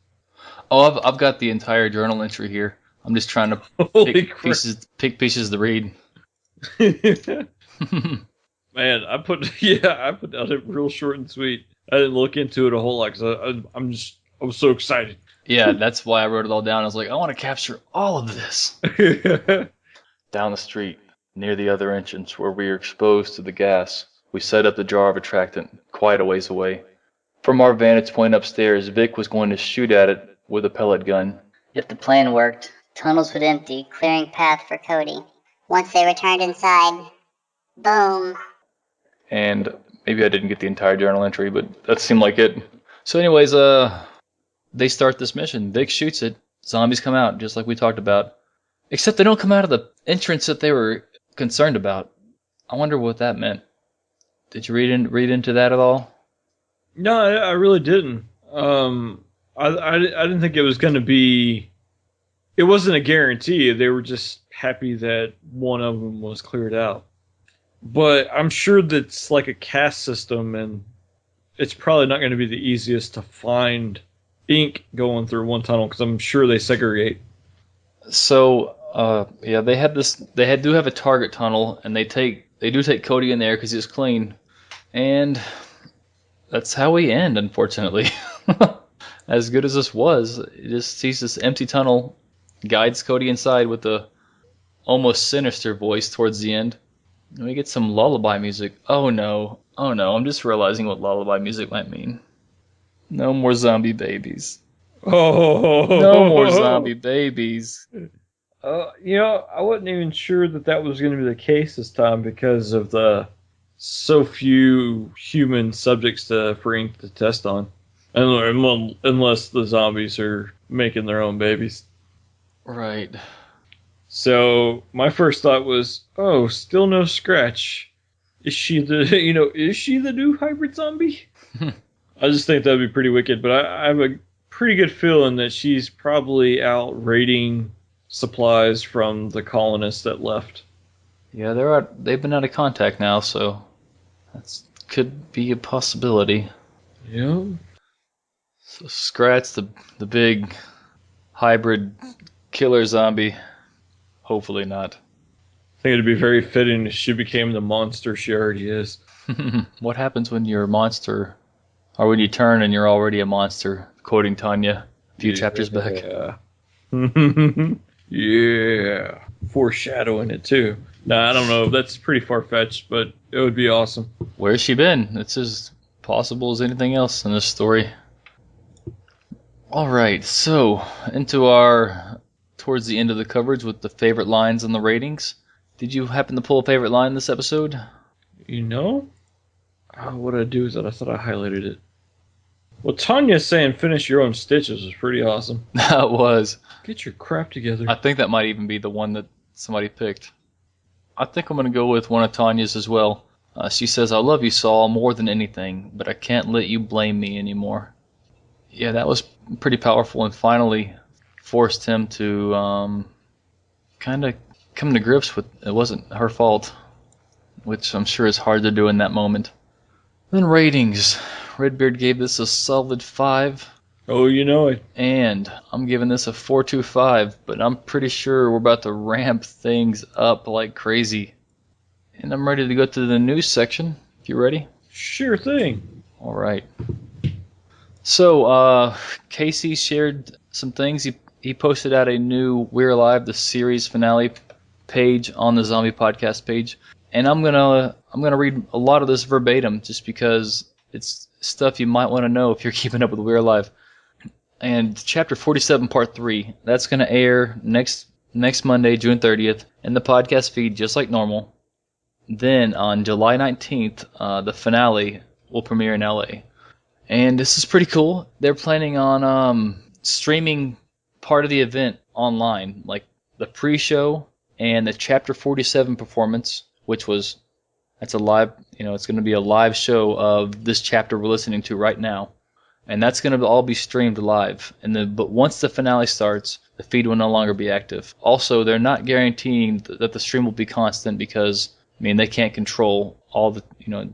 Oh, I've got the entire journal entry here. I'm just trying to pick pieces to read. Man, I put down it real short and sweet. I didn't look into it a whole lot because I was so excited. Yeah, that's why I wrote it all down. I was like, I want to capture all of this. Down the street, near the other entrance where we are exposed to the gas, we set up the jar of attractant quite a ways away. From our vantage point upstairs, Vic was going to shoot at it with a pellet gun. If the plan worked, tunnels would empty, clearing path for Cody. Once they returned inside, boom. And maybe I didn't get the entire journal entry, but that seemed like it. So anyways, they start this mission. Vic shoots it. Zombies come out, just like we talked about. Except they don't come out of the entrance that they were concerned about. I wonder what that meant. Did you read into that at all? No, I really didn't. I didn't think it was going to be... It wasn't a guarantee. They were just happy that one of them was cleared out. But I'm sure that's like a caste system, and it's probably not going to be the easiest to find ink going through one tunnel, because I'm sure they segregate. So, yeah, they do have a target tunnel, and they do take Cody in there because he's clean. And that's how we end, unfortunately. As good as this was, it just sees this empty tunnel, guides Cody inside with a almost sinister voice towards the end. And we get some lullaby music. Oh no, I'm just realizing what lullaby music might mean. No more zombie babies. Oh, no more zombie babies. I wasn't even sure that was going to be the case this time because of the so few human subjects for ink to test on. Unless the zombies are making their own babies. Right. So my first thought was, oh, still no Scratch. Is she the new hybrid zombie? I just think that'd be pretty wicked, but I have a pretty good feeling that she's probably out raiding supplies from the colonists that left. Yeah, they've been out of contact now, so that could be a possibility. Yeah. So Scratch, the big hybrid killer zombie. Hopefully not. I think it'd be very fitting if she became the monster she already is. What happens when you're a monster, or when you turn and you're already a monster? Quoting Tanya a few chapters back. Yeah. Foreshadowing it too. Nah, I don't know. That's pretty far-fetched, but it would be awesome. Where's she been? It's as possible as anything else in this story. Alright, so into towards the end of the coverage with the favorite lines and the ratings. Did you happen to pull a favorite line this episode? What I do is that I thought I highlighted it. Well, Tanya saying finish your own stitches was pretty awesome. That was. Get your crap together. I think that might even be the one that somebody picked. I think I'm going to go with one of Tanya's as well. She says, I love you, Saul, more than anything, but I can't let you blame me anymore. Yeah, that was pretty powerful and finally forced him to kind of come to grips with it wasn't her fault, which I'm sure is hard to do in that moment. Then ratings. RedBeard gave this a solid 5. Oh, you know it. And I'm giving this a 4.25, but I'm pretty sure we're about to ramp things up like crazy. And I'm ready to go to the news section. You ready? Sure thing. All right. So, Casey shared some things. He posted out a new We're Alive, the series finale page on the Zombie Podcast page. And I'm gonna read a lot of this verbatim just because it's stuff you might want to know if you're keeping up with We're Alive. And Chapter 47, Part 3, that's going to air next Monday, June 30th, in the podcast feed just like normal. Then on July 19th, the finale will premiere in LA. And this is pretty cool. They're planning on streaming part of the event online, like the pre-show and the Chapter 47 performance, that's a live, it's going to be a live show of this chapter we're listening to right now. And that's going to all be streamed live. But once the finale starts, the feed will no longer be active. Also, they're not guaranteeing that the stream will be constant because, they can't control all the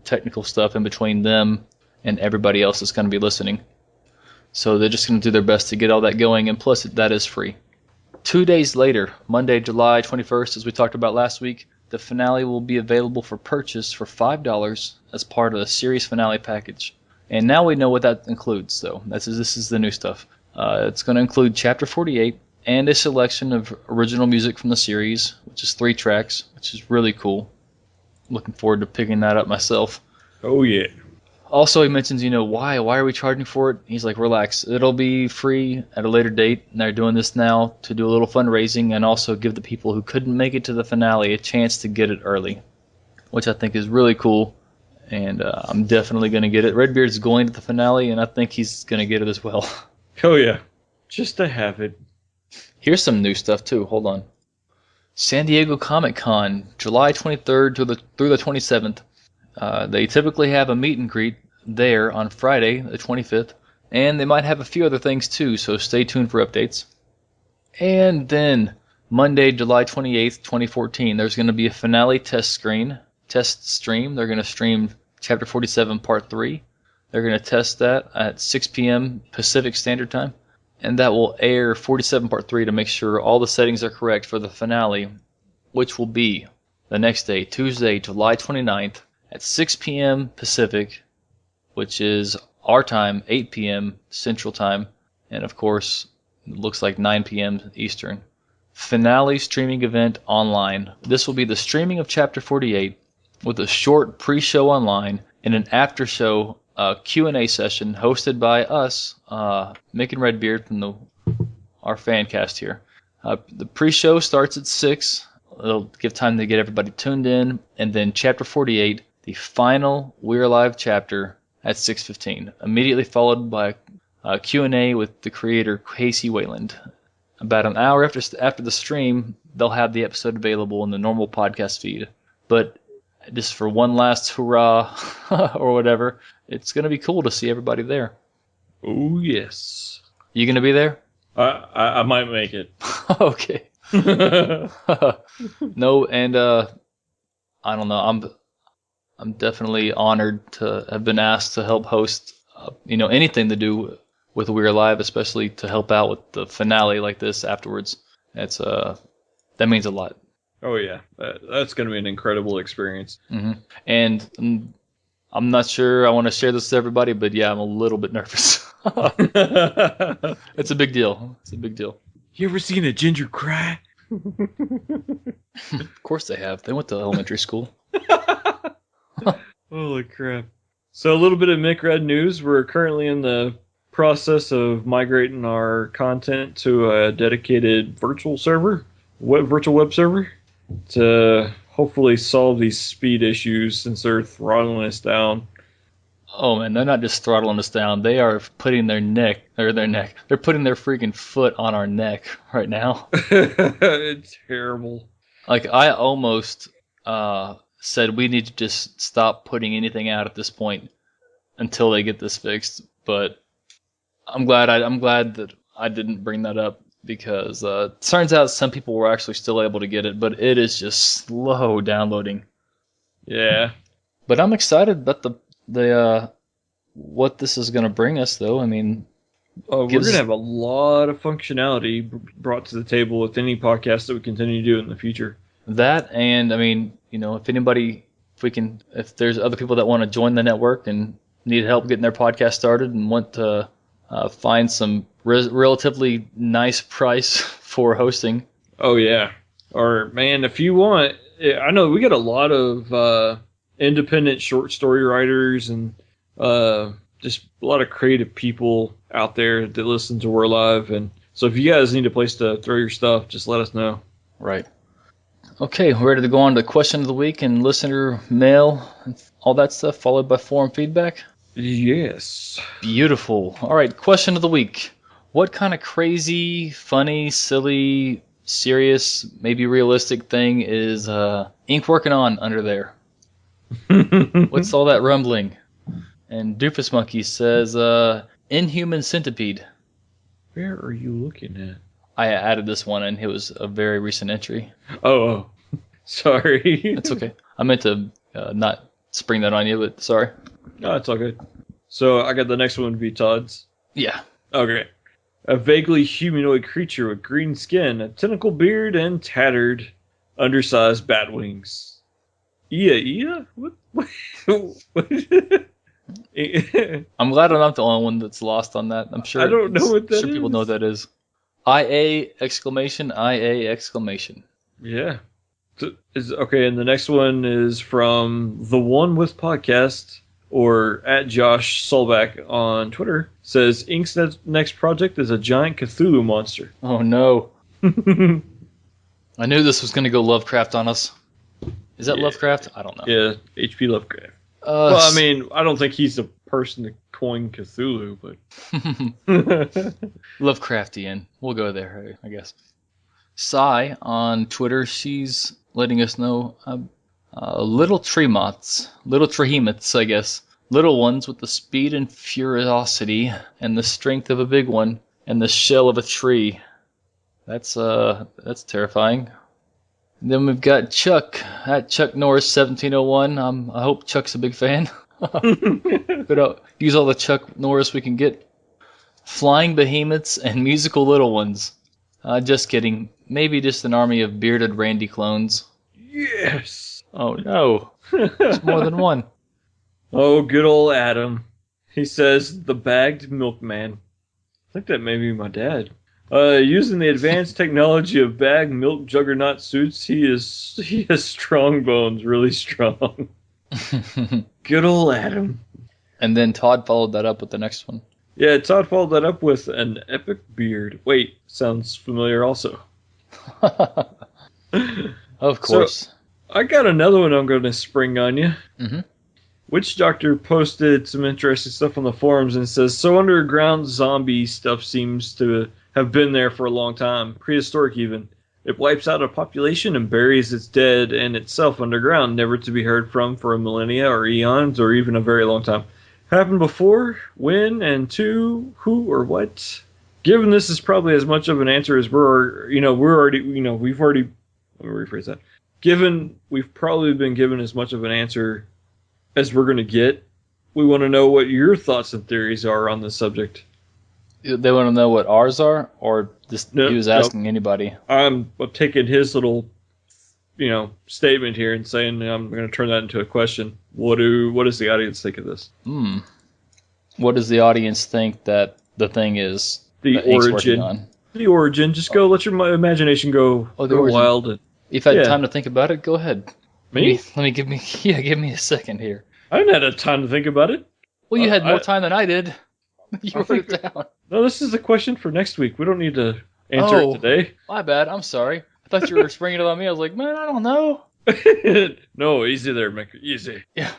technical stuff in between them and everybody else that's going to be listening. So they're just going to do their best to get all that going, and plus that is free. 2 days later, Monday, July 21st, as we talked about last week, the finale will be available for purchase for $5 as part of the series finale package. And now we know what that includes, though. This is the new stuff. It's going to include Chapter 48 and a selection of original music from the series, which is 3 tracks, which is really cool. Looking forward to picking that up myself. Oh, yeah. Also, he mentions, why are we charging for it? He's like, relax. It'll be free at a later date, and they're doing this now to do a little fundraising and also give the people who couldn't make it to the finale a chance to get it early, which I think is really cool, and I'm definitely going to get it. RedBeard's going to the finale, and I think he's going to get it as well. Oh, yeah. Just to have it. Here's some new stuff, too. Hold on. San Diego Comic-Con, July 23rd through the 27th. They typically have a meet and greet there on Friday, the 25th, and they might have a few other things too, so stay tuned for updates. And then Monday, July 28th, 2014, there's going to be a finale test stream. They're going to stream Chapter 47 Part 3. They're going to test that at 6 p.m. Pacific Standard Time, and that will air 47 Part 3 to make sure all the settings are correct for the finale, which will be the next day, Tuesday, July 29th, at 6 p.m. Pacific, which is our time, 8 p.m. Central Time, and of course, it looks like 9 p.m. Eastern. Finale streaming event online. This will be the streaming of Chapter 48 with a short pre-show online and an after-show Q&A session hosted by us, Mick and RedBeard from our FanCast here. The pre-show starts at 6. It'll give time to get everybody tuned in, and then Chapter 48, the final We're Alive chapter, at 6:15, immediately followed by a Q&A with the creator Casey Wayland. About an hour after the stream, they'll have the episode available in the normal podcast feed. But just for one last hurrah or whatever, it's going to be cool to see everybody there. Oh, yes. You going to be there? I might make it. Okay. No, and I don't know. I'm definitely honored to have been asked to help host, anything to do with We're Alive, especially to help out with the finale like this afterwards. That means a lot. Oh yeah, that's going to be an incredible experience. Mm-hmm. And I'm not sure I want to share this to everybody, but yeah, I'm a little bit nervous. It's a big deal. It's a big deal. You ever seen a ginger cry? Of course they have. They went to elementary school. Holy crap. So a little bit of MickRed news. We're currently in the process of migrating our content to a dedicated virtual web server, to hopefully solve these speed issues since they're throttling us down. Oh man, they're not just throttling us down. They are putting they're putting their freaking foot on our neck right now. It's terrible. Like, I almost said we need to just stop putting anything out at this point until they get this fixed. But I'm glad that I didn't bring that up, because it turns out some people were actually still able to get it, but it is just slow downloading. Yeah. But I'm excited about the what this is going to bring us, though. I mean, we're going to have a lot of functionality brought to the table with any podcast that we continue to do in the future. That, and I mean, if there's other people that want to join the network and need help getting their podcast started and want to find some relatively nice price for hosting. Oh yeah. Or man, if you want, I know we got a lot of independent short story writers and just a lot of creative people out there that listen to We're Live, and so if you guys need a place to throw your stuff, just let us know. Right. Okay, we're ready to go on to question of the week and listener mail and all that stuff, followed by forum feedback. Yes. Beautiful. All right, question of the week. What kind of crazy, funny, silly, serious, maybe realistic thing is Ink working on under there? What's all that rumbling? And Doofus Monkey says, Inhuman Centipede. Where are you looking at? I added this one, and it was a very recent entry. Oh. Sorry. It's okay. I meant to not spring that on you, but sorry. No, it's all good. So I got the next one to be Todd's. Yeah. Okay. A vaguely humanoid creature with green skin, a tentacle beard, and tattered, undersized bat wings. Ia? What? I'm glad I'm not the only one that's lost on that. I'm sure. I don't know what that sure people is. know what that is. IA exclamation, IA exclamation. Yeah. Okay, and the next one is from The One With Podcast, or at Josh Solback on Twitter. Says, Ink's next project is a giant Cthulhu monster. Oh no. I knew this was going to go Lovecraft on us. Is that Lovecraft? I don't know. Yeah, H.P. Lovecraft. Well, I mean, I don't think he's the person to coin Cthulhu, but... Lovecraftian. We'll go there, I guess. Sai on Twitter, she's letting us know little tremoths, little trehemoths, I guess. Little ones with the speed and furiosity and the strength of a big one and the shell of a tree. That's terrifying. And then we've got Chuck at Chuck Norris 1701. I hope Chuck's a big fan. But use all the Chuck Norris we can get. Flying behemoths and musical little ones. Just kidding. Maybe just an army of bearded Randy clones. Yes! Oh no. There's more than one. Oh, good old Adam. He says, the bagged milkman. I think that may be my dad. Using the advanced technology of bagged milk juggernaut suits, he has strong bones, really strong. Good old Adam. And then Todd followed that up with the next one. Yeah, Todd followed that up with an epic beard. Wait, sounds familiar also. Of course. So, I got another one I'm going to spring on you. Mm-hmm. Witch Doctor posted some interesting stuff on the forums and says, so underground zombie stuff seems to have been there for a long time, prehistoric even. It wipes out a population and buries its dead and itself underground, never to be heard from for a millennia or eons or even a very long time. Happened before? When? And to? Who or what? Given this is probably as much of an answer as let me rephrase that. Given we've probably been given as much of an answer as we're going to get, we want to know what your thoughts and theories are on this subject. They want to know what ours are, or just he was asking anybody? I'm taking his little, statement here and saying I'm going to turn that into a question. What does the audience think of this? What does the audience think that the thing is? The origin. On? The origin. Just go. Let your imagination go wild. And, if I had time to think about it, go ahead. Me? Give me a second here. I didn't have time to think about it. Well, you had more time than I did. You wrote it down. No, this is a question for next week. We don't need to answer it today. My bad. I'm sorry. I thought you were springing it on me. I was like, man, I don't know. No, easy there, Mick. Easy. Yeah.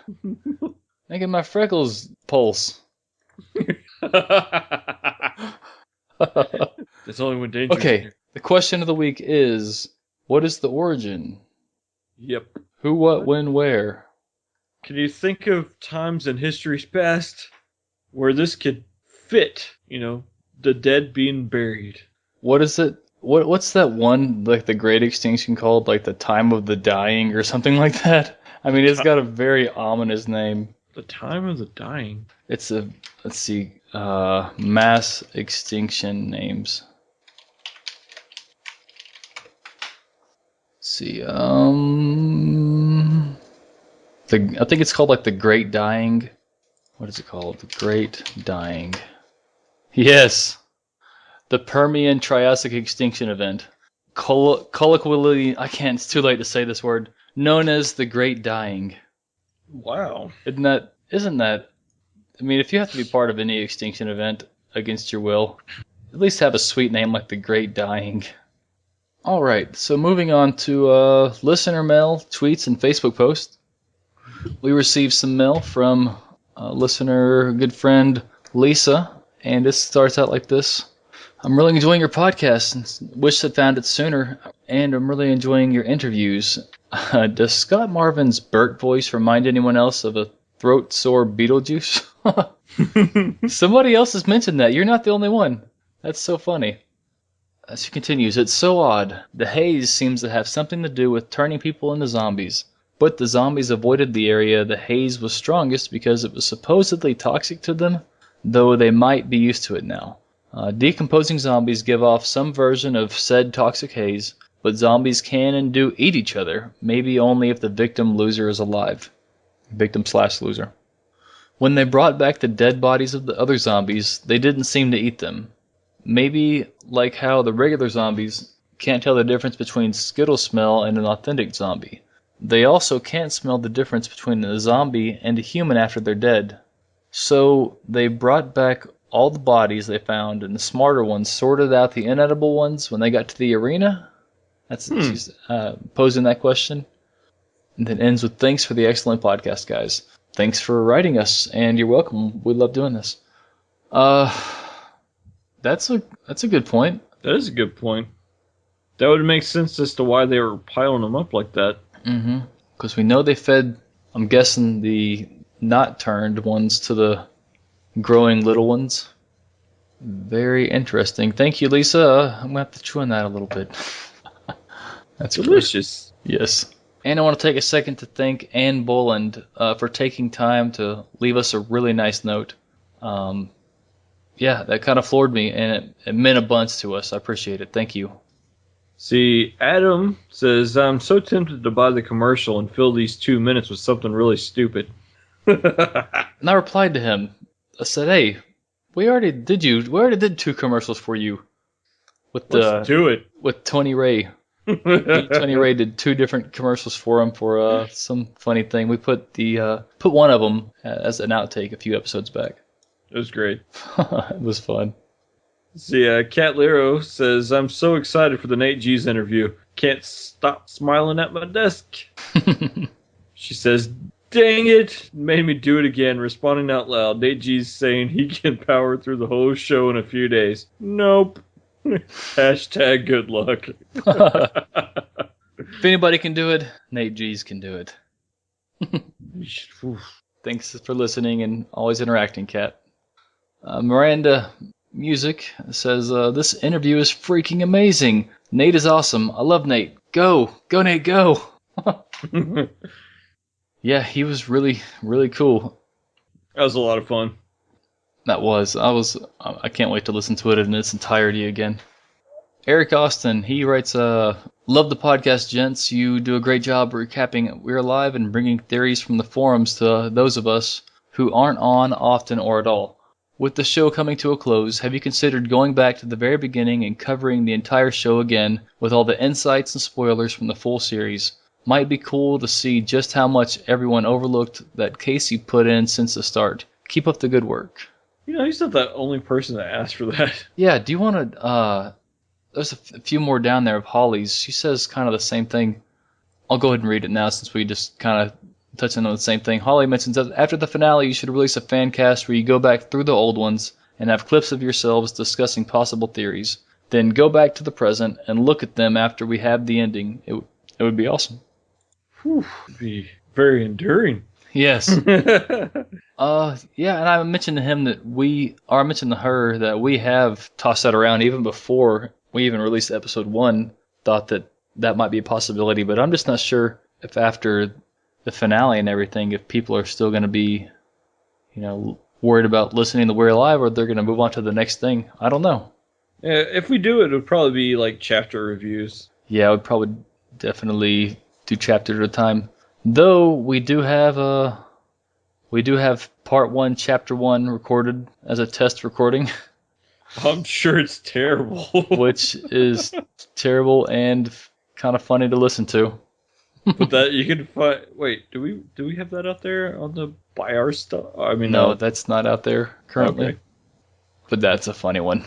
Making my freckles pulse. It's only when danger. Okay. The question of the week is, what is the origin? Yep. Who, what, when, where? Can you think of times in history's past where this could fit? The dead being buried. What is it? What's that one, like the Great Extinction called? Like the Time of the Dying or something like that? I mean, it's got a very ominous name. The Time of the Dying? It's let's see, mass extinction names. Let's see, I think it's called like the Great Dying. What is it called? The Great Dying. Yes. The Permian Triassic Extinction Event. Colloquially, it's too late to say this word, known as the Great Dying. Wow. Isn't that, I mean, if you have to be part of any extinction event against your will, at least have a sweet name like the Great Dying. Alright, so moving on to listener mail, tweets, and Facebook posts. We received some mail from listener, good friend, Lisa, and this starts out like this. I'm really enjoying your podcast and wish I'd found it sooner, and I'm really enjoying your interviews. Does Scott Marvin's Burt voice remind anyone else of a throat sore Beetlejuice? Somebody else has mentioned that. You're not the only one. That's so funny. She continues, it's so odd. The haze seems to have something to do with turning people into zombies. but the zombies avoided the area the haze was strongest because it was supposedly toxic to them, though they might be used to it now. Decomposing zombies give off some version of said toxic haze, but zombies can and do eat each other, maybe only if the victim/loser is alive. Victim/loser. When they brought back the dead bodies of the other zombies, they didn't seem to eat them. Maybe like how the regular zombies can't tell the difference between Skittle smell and an authentic zombie. They also can't smell the difference between a zombie and a human after they're dead. So they brought back all the bodies they found, and the smarter ones sorted out the inedible ones when they got to the arena? She's posing that question. And then ends with, thanks for the excellent podcast, guys. Thanks for writing us, and you're welcome. We love doing this. That's a good point. That is a good point. That would make sense as to why they were piling them up like that. Mm-hmm. Because we know they fed, I'm guessing, the not turned ones to the growing little ones. Very interesting. Thank you, Lisa. I'm going to have to chew on that a little bit. That's delicious. Great. Yes. And I want to take a second to thank Ann Boland for taking time to leave us a really nice note. Yeah, that kind of floored me, and it meant a bunch to us. I appreciate it. Thank you. See, Adam says, I'm so tempted to buy the commercial and fill these 2 minutes with something really stupid. And I replied to him. I said, hey, we already did 2 commercials for you. Let's do it. With Tony Ray. Tony Ray did 2 different commercials for him for some funny thing. We put one of them as an outtake a few episodes back. It was great. It was fun. See, Cat Lero says, I'm so excited for the Nate G's interview. Can't stop smiling at my desk. She says, dang it, made me do it again, responding out loud. Nate G's saying he can power through the whole show in a few days. Nope. Hashtag good luck. If anybody can do it, Nate G's can do it. Thanks for listening and always interacting, Cat. Miranda Music says, this interview is freaking amazing. Nate is awesome. I love Nate. Go. Go, Nate, go. Yeah, he was really, really cool. That was a lot of fun. That was. I can't wait to listen to it in its entirety again. Eric Austin, he writes, love the podcast, gents. You do a great job recapping We're Alive and bringing theories from the forums to those of us who aren't on often or at all. With the show coming to a close, have you considered going back to the very beginning and covering the entire show again with all the insights and spoilers from the full series? Might be cool to see just how much everyone overlooked that Casey put in since the start. Keep up the good work. You know, he's not the only person that asked for that. Yeah, do you want to... There's a few more down there of Holly's. She says kind of the same thing. I'll go ahead and read it now since we just kind of touching on the same thing. Holly mentions that after the finale, you should release a fan cast where you go back through the old ones and have clips of yourselves discussing possible theories. Then go back to the present and look at them after we have the ending. It would be awesome. Whew, it'd be very enduring. Yes. Yeah, and I mentioned to him I mentioned to her that we have tossed that around even before we even released episode 1. Thought that might be a possibility, but I'm just not sure if after the finale and everything, if people are still going to be, worried about listening to We're Alive, or they're going to move on to the next thing. I don't know. Yeah, if we do it would probably be like chapter reviews. Yeah, I would probably definitely do chapter at a time. Though we do have part 1, chapter 1 recorded as a test recording. I'm sure it's terrible. Which is terrible and kind of funny to listen to. But that you can find. Wait, do we have that out there on the buy our stuff? I mean, no, that's not out there currently. Okay. But that's a funny one.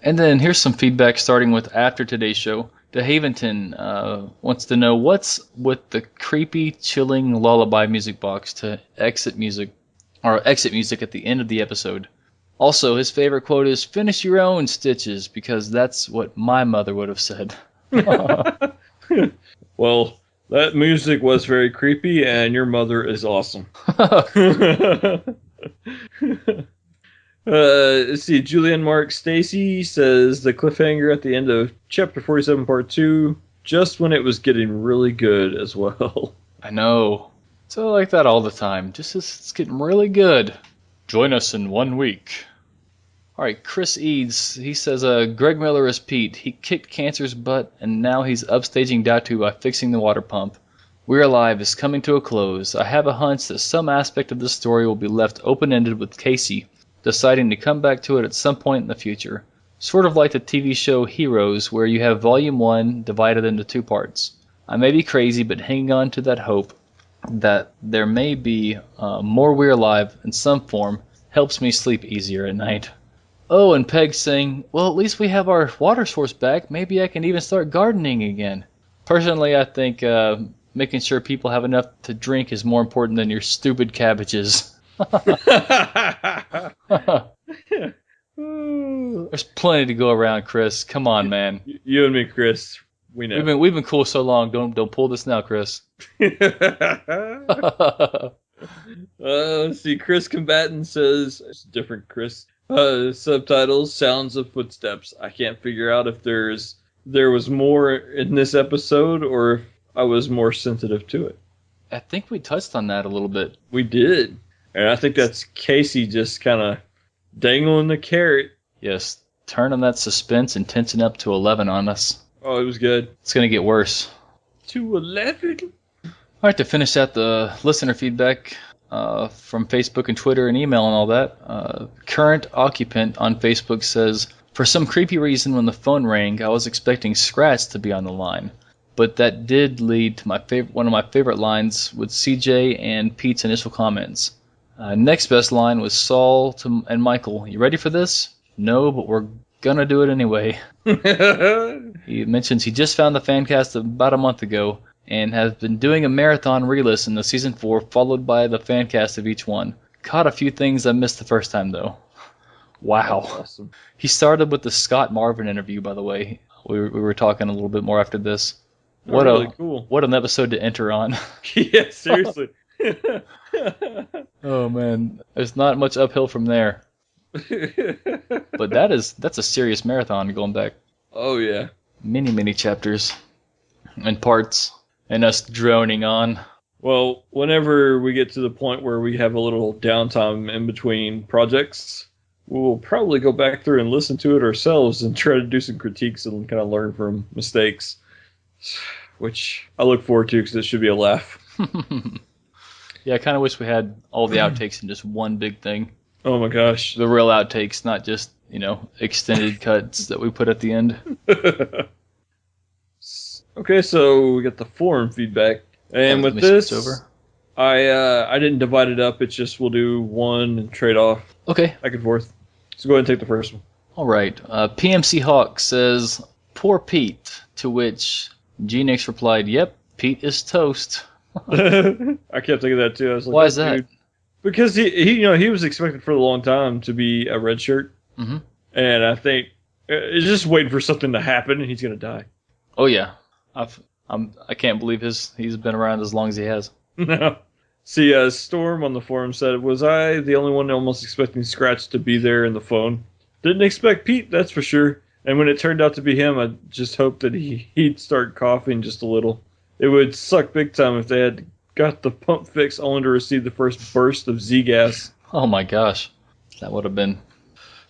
And then here's some feedback starting with after today's show. DeHaventon wants to know what's with the creepy, chilling lullaby music box to exit music at the end of the episode. Also, his favorite quote is, "Finish your own stitches," because that's what my mother would have said. Well, that music was very creepy, and your mother is awesome. Let's see, Julian Mark Stacy says the cliffhanger at the end of Chapter 47 Part 2, just when it was getting really good as well. I know. So like that all the time. Just it's getting really good. Join us in 1 week. All right, Chris Eads, he says, Greg Miller is Pete. He kicked cancer's butt, and now he's upstaging Datu by fixing the water pump. We're Alive is coming to a close. I have a hunch that some aspect of the story will be left open-ended with Casey deciding to come back to it at some point in the future. Sort of like the TV show Heroes, where you have Volume 1 divided into 2 parts. I may be crazy, but hanging on to that hope that there may be more We're Alive in some form helps me sleep easier at night. Oh, and Peg saying, well, at least we have our water source back. Maybe I can even start gardening again. Personally, I think making sure people have enough to drink is more important than your stupid cabbages. There's plenty to go around, Chris. Come on, man. You and me, Chris. We know. We've been cool so long. Don't pull this now, Chris. Let's see. Chris Combatant says, it's different Chris. Subtitles, sounds of footsteps. I can't figure out if there was more in this episode or if I was more sensitive to it. I think we touched on that a little bit. We did. And I think that's Casey just kind of dangling the carrot. Yes, turning that suspense and tension up to 11 on us. Oh, it was good. It's going to get worse. To 11? All right, to finish out the listener feedback from Facebook and Twitter and email and all that, current occupant on Facebook says, for some creepy reason when the phone rang, I was expecting Scratch to be on the line. But that did lead to one of my favorite lines with CJ and Pete's initial comments. Next best line was Saul and Michael. You ready for this? No, but we're gonna do it anyway. He mentions he just found the FanCast about a month ago and has been doing a marathon re-listen to Season 4 followed by the FanCast of each one. Caught a few things I missed the first time though. Wow. Awesome. He started with the Scott Marvin interview, by the way. We were talking a little bit more after this. Really cool. What an episode to enter on. Yeah, seriously. Oh man, there's not much uphill from there. But that's a serious marathon going back. Oh yeah. Many chapters and parts and us droning on. Well, whenever we get to the point where we have a little downtime in between projects, we'll probably go back through and listen to it ourselves and try to do some critiques and kind of learn from mistakes, which I look forward to because it should be a laugh. Yeah, I kind of wish we had all the outtakes in just one big thing. Oh my gosh. The real outtakes, not just, extended cuts that we put at the end. Okay, so we got the forum feedback. And with this, over. I didn't divide it up. It's just we'll do one and trade off. Okay. Back and forth. So go ahead and take the first one. All right. PMC Hawk says, poor Pete, to which Genix replied, yep, Pete is toast. I kept thinking that too. I was like, why is that? Dude. Because he was expected for a long time to be a red shirt. Mm-hmm. And I think it's just waiting for something to happen and he's going to die. Oh, yeah. I can't believe he's been around as long as he has. No. See, Storm on the forum said, was I the only one almost expecting Scratch to be there in the phone? Didn't expect Pete, that's for sure. And when it turned out to be him, I just hoped that he'd start coughing just a little. It would suck big time if they had got the pump fix only to receive the first burst of Z-gas. Oh my gosh. That would have been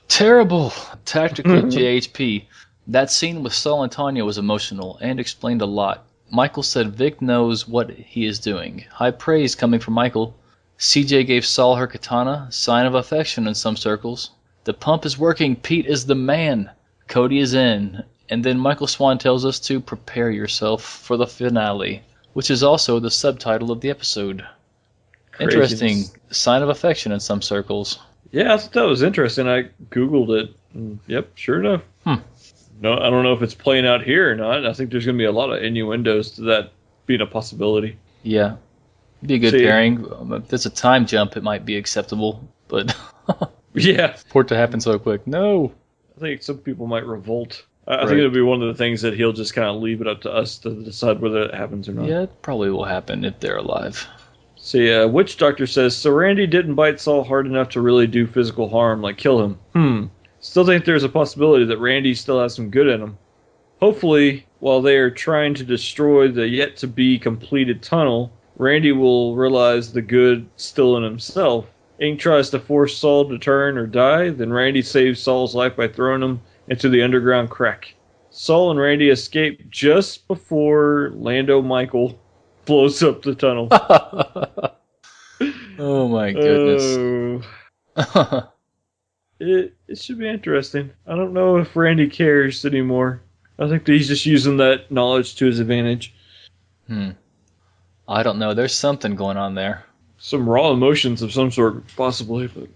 terrible. Tactical JHP. That scene with Saul and Tanya was emotional and explained a lot. Michael said Vic knows what he is doing. High praise coming from Michael. CJ gave Saul her katana, sign of affection in some circles. The pump is working. Pete is the man. Cody is in. And then Michael Swan tells us to prepare yourself for the finale, which is also the subtitle of the episode. Craziness. Interesting. Sign of affection in some circles. Yeah, I thought that was interesting. I Googled it. And yep, sure enough. No, I don't know if it's playing out here or not. I think there's going to be a lot of innuendos to that being a possibility. Yeah. Be a good pairing. If there's a time jump, it might be acceptable. But yeah, for it to happen so quick. No. I think some people might revolt. I think it'll be one of the things that he'll just kind of leave it up to us to decide whether it happens or not. Yeah, it probably will happen if they're alive. See, Witch Doctor says, so Randy didn't bite Saul hard enough to really do physical harm, like kill him. Still think there's a possibility that Randy still has some good in him. Hopefully, while they are trying to destroy the yet-to-be-completed tunnel, Randy will realize the good still in himself. Ink tries to force Saul to turn or die, then Randy saves Saul's life by throwing him into the underground crack. Saul and Randy escape just before Lando Michael blows up the tunnel. Oh my goodness. It should be interesting. I don't know if Randy cares anymore. I think that he's just using that knowledge to his advantage. I don't know. There's something going on there. Some raw emotions of some sort, possibly. But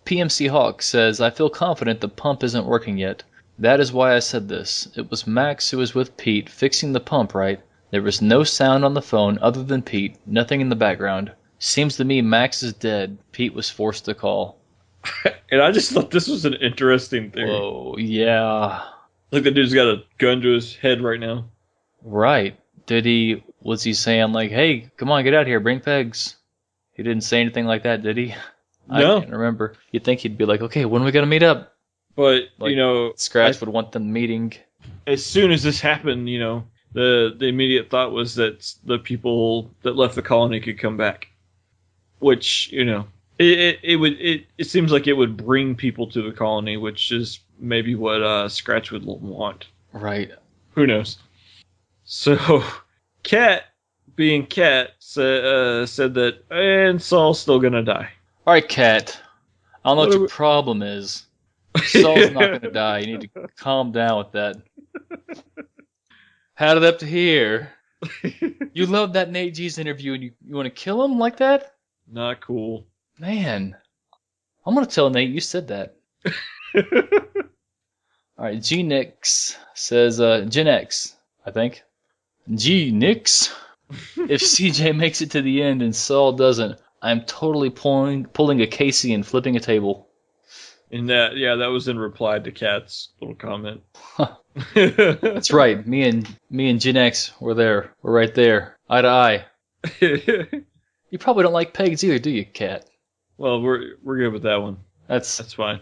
PMC Hawk says, I feel confident the pump isn't working yet. That is why I said this. It was Max who was with Pete fixing the pump, right? There was no sound on the phone other than Pete, nothing in the background. Seems to me Max is dead. Pete was forced to call. And I just thought this was an interesting theory. Whoa, yeah. Like the dude's got a gun to his head right now. Right. Was he saying like, hey, come on, get out here, bring pegs? He didn't say anything like that, did he? No. I can't remember. You'd think he'd be like, okay, when are we going to meet up? But, Like, Scratch would want the meeting. As soon as this happened, the immediate thought was that the people that left the colony could come back. Which, it seems like it would bring people to the colony, which is maybe what Scratch would want. Right. Who knows? So, Cat, being Cat, said that, and Saul's still gonna die. All right, Cat. I don't know what your problem is. Saul's not gonna die. You need to calm down with that. Had it up to here. You love that Nate G's interview, and you want to kill him like that? Not cool. Man, I'm gonna tell Nate you said that. All right, G Nix says, Gen X, I think. G Nix. If CJ makes it to the end and Saul doesn't, I'm totally pulling a Casey and flipping a table. And that was in reply to Cat's little comment. That's right. Me and Gen X were there. We're right there, eye to eye. You probably don't like pegs either, do you, Cat? Well, we're good with that one. That's fine.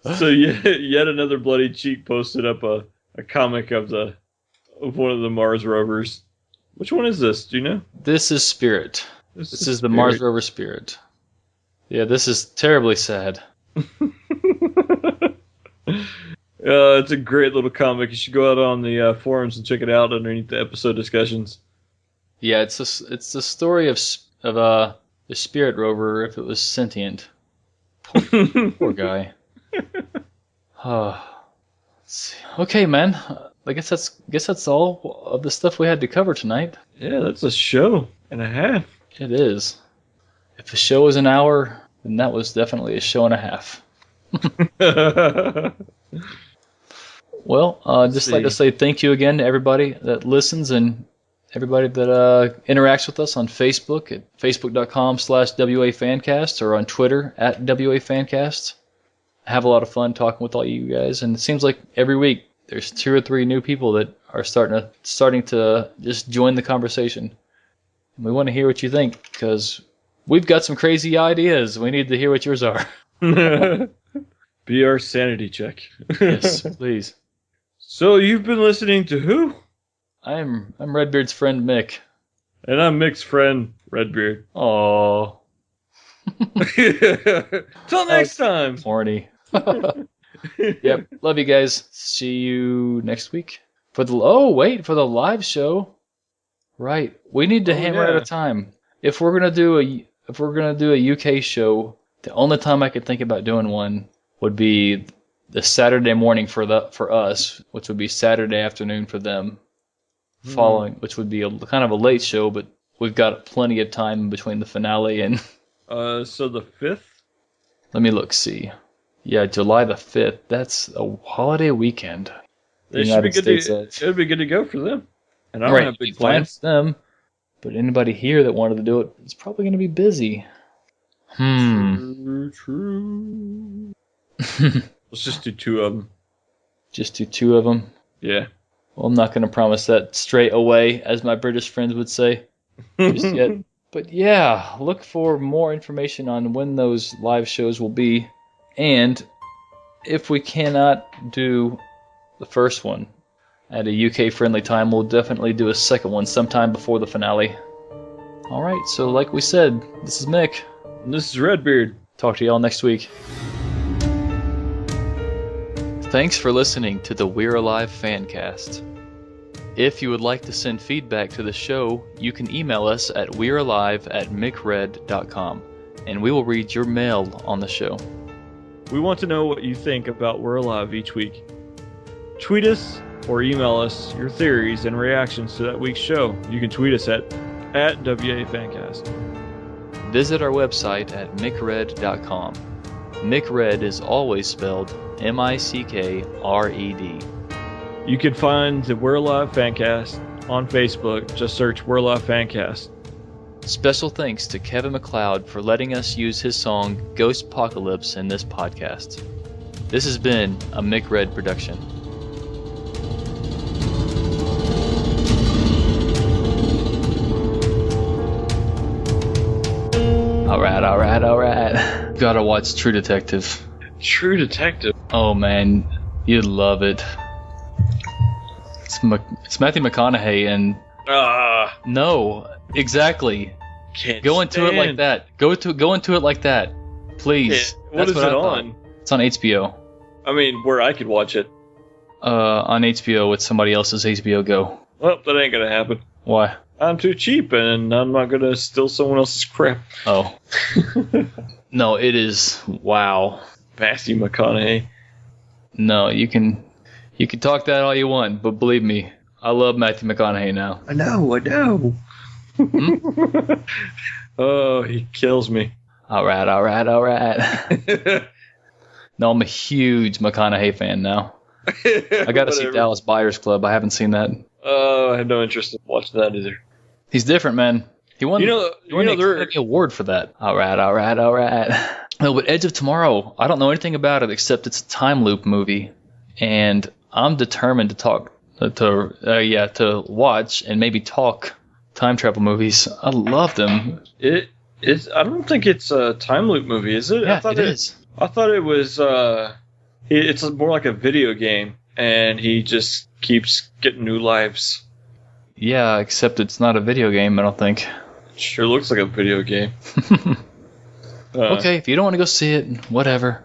So yet another bloody cheek posted up a comic of one of the Mars rovers. Which one is this? Do you know? This is Spirit. This is the Mars rover Spirit. Yeah, this is terribly sad. It's a great little comic. You should go out on the forums and check it out underneath the episode discussions. Yeah, it's the story of the Spirit rover if it was sentient. Poor guy. Let's see. Okay, man. I guess that's all of the stuff we had to cover tonight. Yeah, that's a show and a half. It is. If a show is an hour, then that was definitely a show and a half. Well, I'd just like to say thank you again to everybody that listens and everybody that interacts with us on Facebook at facebook.com/WAFancast or on Twitter at WAFancast. I have a lot of fun talking with all you guys, and it seems like every week there's 2 or 3 new people that are starting to just join the conversation. And we want to hear what you think, because we've got some crazy ideas. We need to hear what yours are. Be our sanity check. Yes, please. So you've been listening to who? I'm Redbeard's friend Mick. And I'm Mick's friend, Redbeard. Aww. Till next time. Horny. Yep. Love you guys. See you next week for the live show. Right. We need to hammer out a time. If we're gonna do a UK show, the only time I could think about doing one would be the Saturday morning for us, which would be Saturday afternoon for them. Following, which would be kind of a late show, but we've got plenty of time between the finale and. So the 5th. Let me look. See. Yeah, July the 5th. That's a holiday weekend. It should be good it'd be good to go for them. And I don't have big plans for them. But anybody here that wanted to do it, it's probably going to be busy. True. Let's just do 2 of them. Just do 2 of them? Yeah. Well, I'm not going to promise that straight away, as my British friends would say, just yet. But yeah, look for more information on when those live shows will be. And if we cannot do the first one, at a UK-friendly time. We'll definitely do a second one sometime before the finale. Alright, so like we said, this is Mick. And this is RedBeard. Talk to y'all next week. Thanks for listening to the We're Alive FanCast. If you would like to send feedback to the show, you can email us at we'realive@mickred.com, and we will read your mail on the show. We want to know what you think about We're Alive each week. Tweet us or email us your theories and reactions to that week's show. You can tweet us at WAFancast. Visit our website at MickRed.com. MickRed is always spelled MickRed. You can find the We're Alive Fancast on Facebook. Just search We're Alive Fancast. Special thanks to Kevin MacLeod for letting us use his song Ghost Apocalypse in this podcast. This has been a MickRed production. Alright. Gotta watch True Detective. True Detective. Oh man, you'd love it. It's Matthew McConaughey and... No, exactly. Can't Go into it like that. Go into it like that. Please. What is it on? It's on HBO. I mean, where I could watch it. On HBO with somebody else's HBO Go. Well, that ain't gonna happen. Why? I'm too cheap, and I'm not gonna steal someone else's crap. Oh. No, it is. Wow. Matthew McConaughey. No, you can talk that all you want, but believe me, I love Matthew McConaughey now. I know. Oh, he kills me. Alright. No, I'm a huge McConaughey fan now. I gotta see Dallas Buyers Club. I haven't seen that. Oh, I have no interest in watching that either. He's different, man. He won the Academy Award for that. Alright. No, but Edge of Tomorrow, I don't know anything about it except it's a time loop movie. And I'm determined to watch and maybe talk time travel movies. I love them. I don't think it's a time loop movie, is it? Yeah, it is. I thought it was. It's more like a video game, and he just keeps getting new lives. Yeah, except it's not a video game, I don't think. Sure looks like a video game. Okay, if you don't want to go see it, whatever.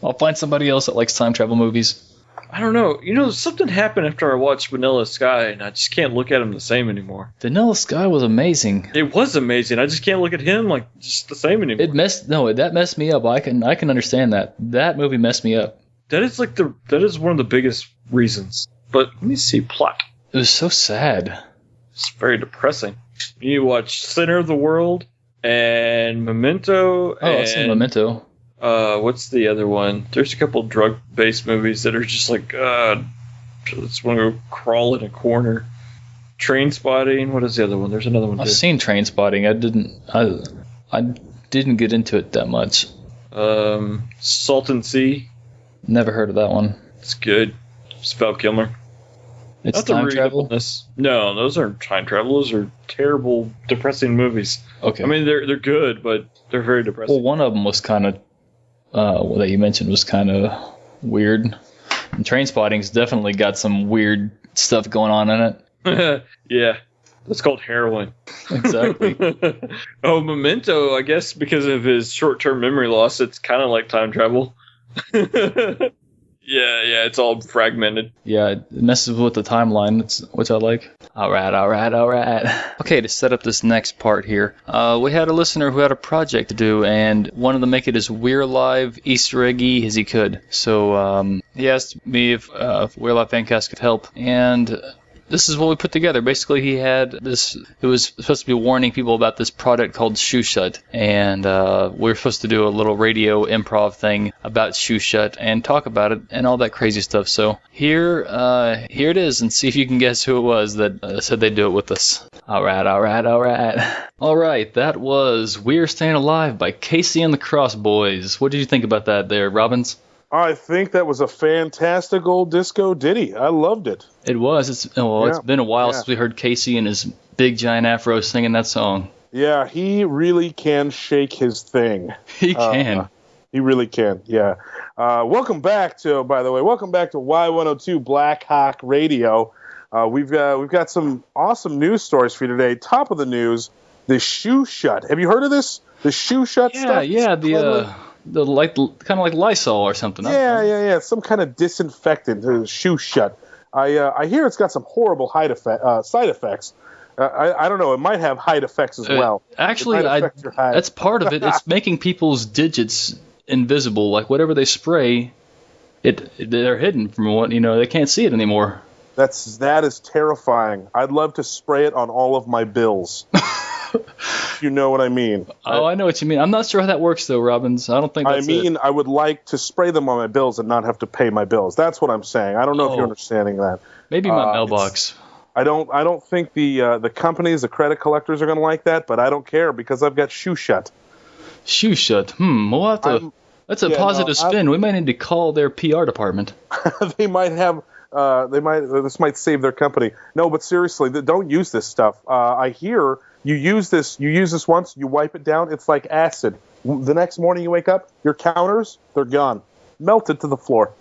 I'll find somebody else that likes time travel movies. I don't know. Something happened after I watched Vanilla Sky, and I just can't look at him the same anymore. Vanilla Sky was amazing. It was amazing. I just can't look at him like just the same anymore. That messed me up. I can understand that. That movie messed me up. That is one of the biggest reasons. But let me see plot. It was so sad. It's very depressing. You watch Center of the World and Memento. I've seen Memento. What's the other one? There's a couple drug-based movies that are just like, just want to crawl in a corner. Trainspotting. What is the other one? There's another one. I've seen Trainspotting. I didn't get into it that much. Salton Sea. Never heard of that one. It's good. It's Val Kilmer. It's time travel? No, those aren't time travel. Those are terrible, depressing movies. Okay. I mean, they're good, but they're very depressing. Well, one of them was kind of, that you mentioned was kind of weird. And Trainspotting's definitely got some weird stuff going on in it. Yeah. That's called heroin. Exactly. Oh, Memento, I guess because of his short-term memory loss, it's kind of like time travel. Yeah, it's all fragmented. Yeah, it messes with the timeline, which I like. Alright. Okay, to set up this next part here, we had a listener who had a project to do, and wanted to make it as We're Live Easter eggy as he could. So he asked me if We're Live Fancast could help, and this is what we put together. Basically, he had this. It was supposed to be warning people about this product called Shoe Shut, and we were supposed to do a little radio improv thing about Shoe Shut and talk about it and all that crazy stuff. So here it is, and see if you can guess who it was that said they'd do it with us. All right. All right, that was "We're Staying Alive" by Casey and the Cross Boys. What did you think about that, there, Robbins? I think that was a fantastic old disco ditty. I loved it. It was. It's been a while since we heard Casey and his big giant afro singing that song. Yeah, he really can shake his thing. He can. He really can. Yeah. Welcome back to Y102 Black Hawk Radio. We've got some awesome news stories for you today. Top of the news, the shoe shut. Have you heard of this? The shoe shut stuff? Yeah, the kind of like Lysol or something. Yeah. Some kind of disinfectant, shoe shut. I hear it's got some horrible side effects. I don't know. It might have height effects as well. Actually, that's part of it. It's making people's digits invisible. Like whatever they spray, they're hidden from what they can't see it anymore. That is terrifying. I'd love to spray it on all of my bills. You know what I mean? Oh, I know what you mean. I'm not sure how that works though, Robbins. I don't think that's it. I would like to spray them on my bills and not have to pay my bills. That's what I'm saying. I don't know if you're understanding that. Maybe my mailbox. I don't think the companies, the credit collectors are going to like that, but I don't care because I've got shoe shut. Shoe shut. We'll have to. That's a positive spin. We might need to call their PR department. They might have. This might save their company. No, but seriously, don't use this stuff. I hear you use this once, you wipe it down, it's like acid. The next morning you wake up, your counters, they're gone, melted to the floor.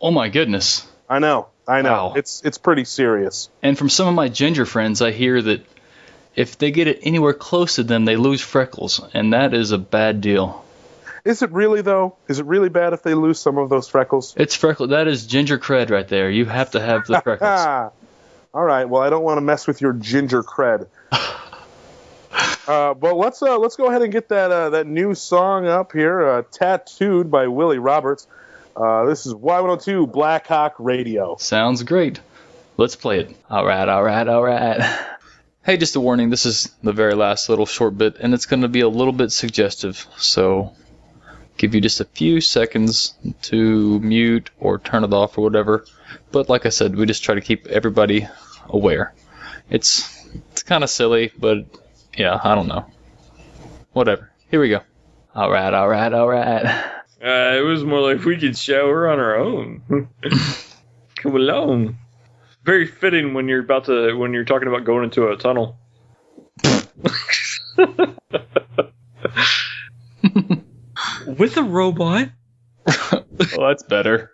Oh my goodness. I know. Wow. It's pretty serious. And from some of my ginger friends, I hear that if they get it anywhere close to them, they lose freckles, and that is a bad deal. Is it really, though? Is it really bad if they lose some of those freckles? It's freckle. That is ginger cred right there. You have to have the freckles. All right. Well, I don't want to mess with your ginger cred. But let's go ahead and get that new song up here, Tattooed by Willie Roberts. This is Y102 Black Hawk Radio. Sounds great. Let's play it. All right. Hey, just a warning. This is the very last little short bit, and it's going to be a little bit suggestive. So give you just a few seconds to mute or turn it off or whatever. But like I said, we just try to keep everybody aware. It's kind of silly, but yeah, I don't know. Whatever. Here we go. All right. It was more like we could shower on our own. Come along. Very fitting when you're talking about going into a tunnel. With a robot. Well, that's better.